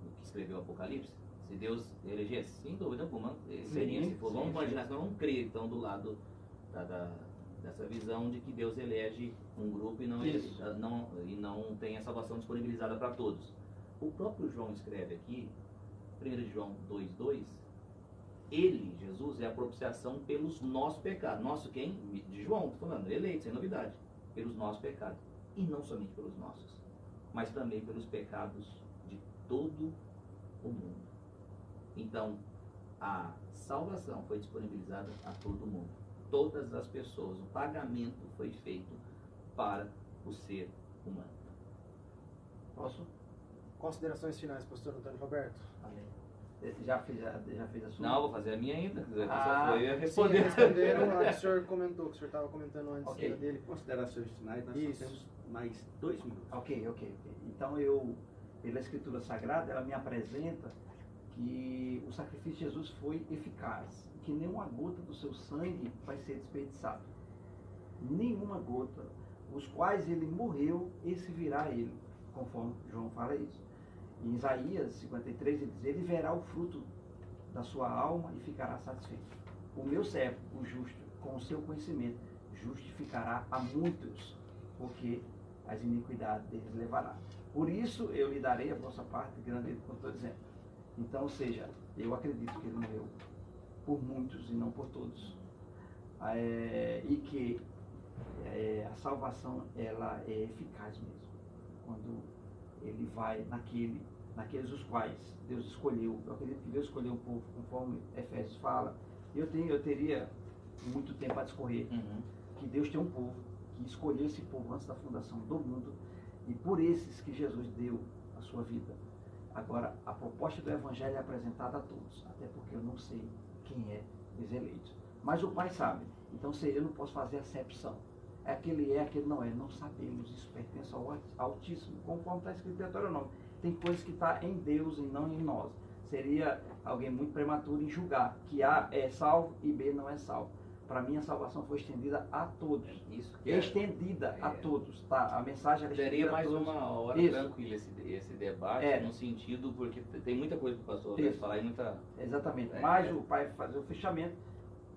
que escreveu o Apocalipse, se Deus elegesse, sem dúvida alguma, seria. Se for, vamos imaginar que nós não crer então do lado dessa visão de que Deus elege um grupo e não tem a salvação disponibilizada para todos. O próprio João escreve aqui, 1 João 2,2, ele, Jesus, é a propiciação pelos nossos pecados. Nosso quem? De João, estou falando, eleito, sem novidade. Pelos nossos pecados. E não somente pelos nossos, mas também pelos pecados de todo o mundo. Então, a salvação foi disponibilizada a todo mundo. Todas as pessoas, o pagamento foi feito para o ser humano. Posso? Considerações finais, pastor Antônio Roberto? Amém. Já fez a sua? Não, vou fazer a minha ainda. Só foi eu Sim, responder. respondendo a que o senhor comentou, que o senhor estava comentando antes Ok. dele. Considerações finais, nós Isso. só temos mais 2 minutos. Ok. Então pela Escritura Sagrada, ela me apresenta que o sacrifício de Jesus foi eficaz, que nenhuma gota do seu sangue vai ser desperdiçado. Nenhuma gota, os quais ele morreu, esse virá a ele, conforme João fala isso. Em Isaías 53, ele diz, ele verá o fruto da sua alma e ficará satisfeito. O meu servo, o justo, com o seu conhecimento, justificará a muitos, porque as iniquidades deles levará. Por isso eu lhe darei a vossa parte grande, como estou dizendo. Então, ou seja, eu acredito que ele morreu por muitos e não por todos. E que a salvação, ela é eficaz mesmo. Quando ele vai naqueles os quais Deus escolheu. Eu acredito que Deus escolheu um povo, conforme Efésios fala. Eu teria muito tempo a discorrer, que Deus tem um povo, que escolheu esse povo antes da fundação do mundo, e por esses que Jesus deu a sua vida. Agora, a proposta do Evangelho é apresentada a todos, até porque eu não sei quem é os eleitos. Mas o Pai sabe, então eu não posso fazer acepção. É aquele não é, não sabemos, isso pertence ao Altíssimo, conforme está escrito em Deuteronômio. Tem coisas que está em Deus e não em nós. Seria alguém muito prematuro em julgar que A é salvo e B não é salvo. Para mim, a salvação foi estendida a todos. Isso que estendida a todos, tá? A mensagem era estendida Daria mais a todos. uma hora Isso. tranquila esse debate, no sentido, porque tem muita coisa que o pastor vai falar e muita... Exatamente. Mas o Pai vai fazer o fechamento.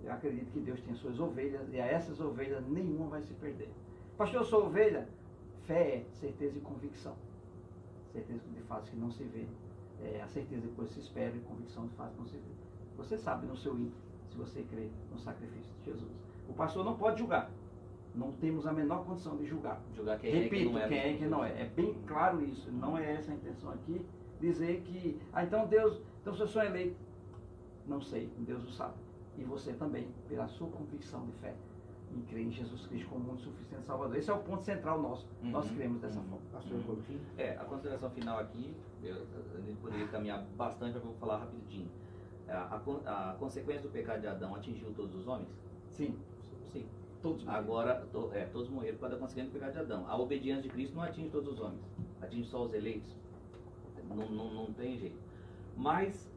Eu acredito que Deus tem suas ovelhas e a essas ovelhas nenhuma vai se perder. Pastor, eu sou ovelha? Fé é certeza e convicção. Certeza de fatos que não se vê. A certeza de coisas se espera e convicção de fatos que não se vê. Você sabe no seu íntimo, se você crê no sacrifício de Jesus. O pastor não pode julgar. Não temos a menor condição de julgar. Julgar quem Repito, é quem é e quem não é. É bem claro isso. Não é essa a intenção aqui. Dizer que, então se eu sou eleito. Não sei, Deus o sabe. E você também, pela sua convicção de fé, em crer em Jesus Cristo como muito suficiente Salvador. Esse é o ponto central nosso. Nós cremos dessa forma. A consideração final aqui, a gente poderia caminhar bastante, mas eu vou falar rapidinho. A consequência do pecado de Adão atingiu todos os homens? Sim. Sim. Todos morreram. Agora, todos morreram por causa da consequência do pecado de Adão. A obediência de Cristo não atinge todos os homens, atinge só os eleitos. Não tem jeito. Mas,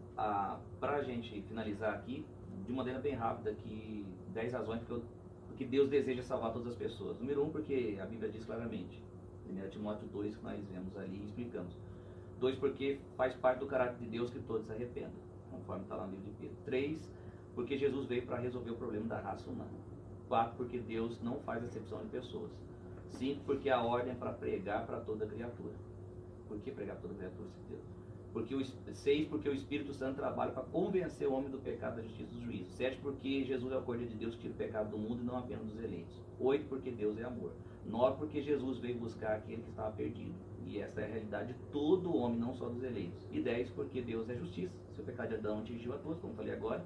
para a gente finalizar aqui, de maneira bem rápida, que 10 razões porque Deus deseja salvar todas as pessoas. Número 1, porque a Bíblia diz claramente. 1 Timóteo 2, que nós vemos ali e explicamos. 2, porque faz parte do caráter de Deus que todos se arrependam, conforme está lá no livro de Pedro. 3, porque Jesus veio para resolver o problema da raça humana. 4, porque Deus não faz acepção de pessoas. 5, porque a ordem é para pregar para toda criatura. Por que pregar para toda criatura, se Deus? 6, porque o Espírito Santo trabalha para convencer o homem do pecado, da justiça e do juízo. 7, porque Jesus é o Cordeiro de Deus que tira o pecado do mundo e não apenas dos eleitos. 8, porque Deus é amor. 9, porque Jesus veio buscar aquele que estava perdido. E essa é a realidade de todo homem, não só dos eleitos. E 10, porque Deus é justiça. Se o pecado de Adão atingiu a todos, como falei agora,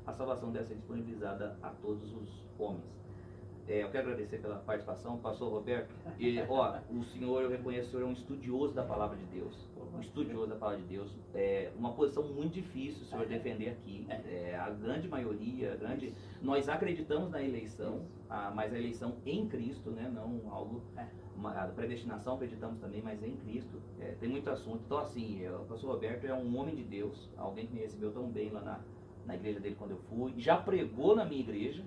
a salvação deve ser disponibilizada a todos os homens. Eu quero agradecer pela participação, pastor Roberto. O senhor, eu reconheço, o senhor é um estudioso da palavra de Deus. Um estudioso da palavra de Deus. Uma posição muito difícil o senhor defender aqui. A grande maioria, nós acreditamos na eleição, mas a eleição em Cristo, né? Não algo... A predestinação acreditamos também, mas em Cristo. Tem muito assunto. Então, assim, o pastor Roberto é um homem de Deus, alguém que me recebeu tão bem lá na igreja dele quando eu fui. Já pregou na minha igreja.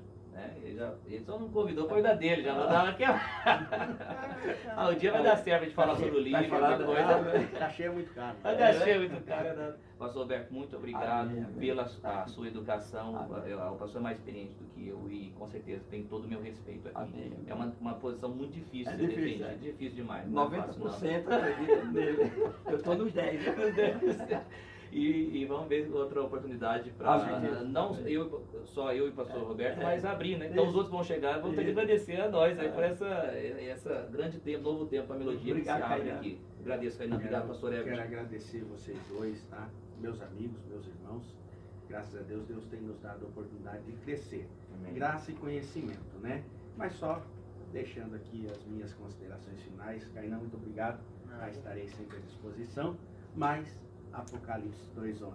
Ele só não convidou para cuidar dele, já mandava aqui. Um dia vai dar certo a gente falar sobre o livro, falar coisa. Cachê é muito caro. Cachê é muito caro. Pastor Roberto, muito obrigado pela sua educação. O pastor é mais experiente do que eu e com certeza tem todo o meu respeito aqui. É uma posição muito difícil de defender. Difícil demais. 90% acredita nele. Eu estou nos 10. E vamos ver outra oportunidade para não só eu e o pastor Roberto, mas abrir, né? Então os outros vão chegar e vão ter que agradecer a nós aí por essa grande tempo, novo tempo, a melodia que se abre aqui. Agradeço, Cainã. Obrigado, pastor Everton. Quero agradecer vocês dois, tá? Meus amigos, meus irmãos. Graças a Deus, Deus tem nos dado a oportunidade de crescer. Amém. Graça e conhecimento, né? Mas só deixando aqui as minhas considerações finais. Cainã, muito obrigado. Estarei sempre à disposição. Mas Apocalipse 2:11,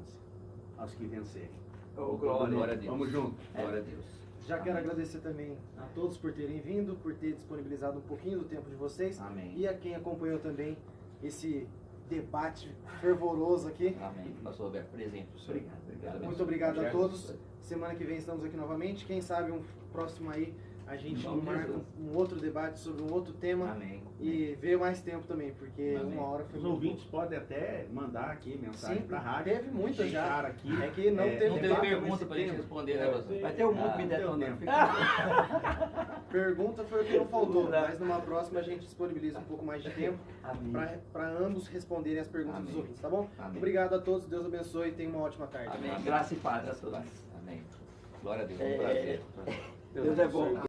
aos que vencerem. Glória a Deus. Vamos junto. Glória a Deus. Já quero agradecer também a todos por terem vindo, por ter disponibilizado um pouquinho do tempo de vocês. Amém. E a quem acompanhou também esse debate fervoroso aqui. Amém. Pastor Roberto, presente. Obrigado. Muito obrigado a todos. Semana que vem estamos aqui novamente. Quem sabe um próximo aí a gente marca um outro debate sobre um outro tema. Amém. E ver mais tempo também, porque Amém. uma hora foi Os muito ouvintes podem até mandar aqui mensagem para a rádio. Teve muitas já. Deixar aqui. É que não teve Não teve debate pergunta nesse pra gente tema. responder, né, pastor? Vai ter um monte me detonando. Pergunta foi o que não faltou, mas numa próxima a gente disponibiliza um pouco mais de tempo para ambos responderem as perguntas dos ouvintes, tá bom? Amém. Obrigado a todos, Deus abençoe e tenha uma ótima tarde. Amém. Graça e paz a todos. Amém. Glória a Deus. Um prazer. Deus é bom.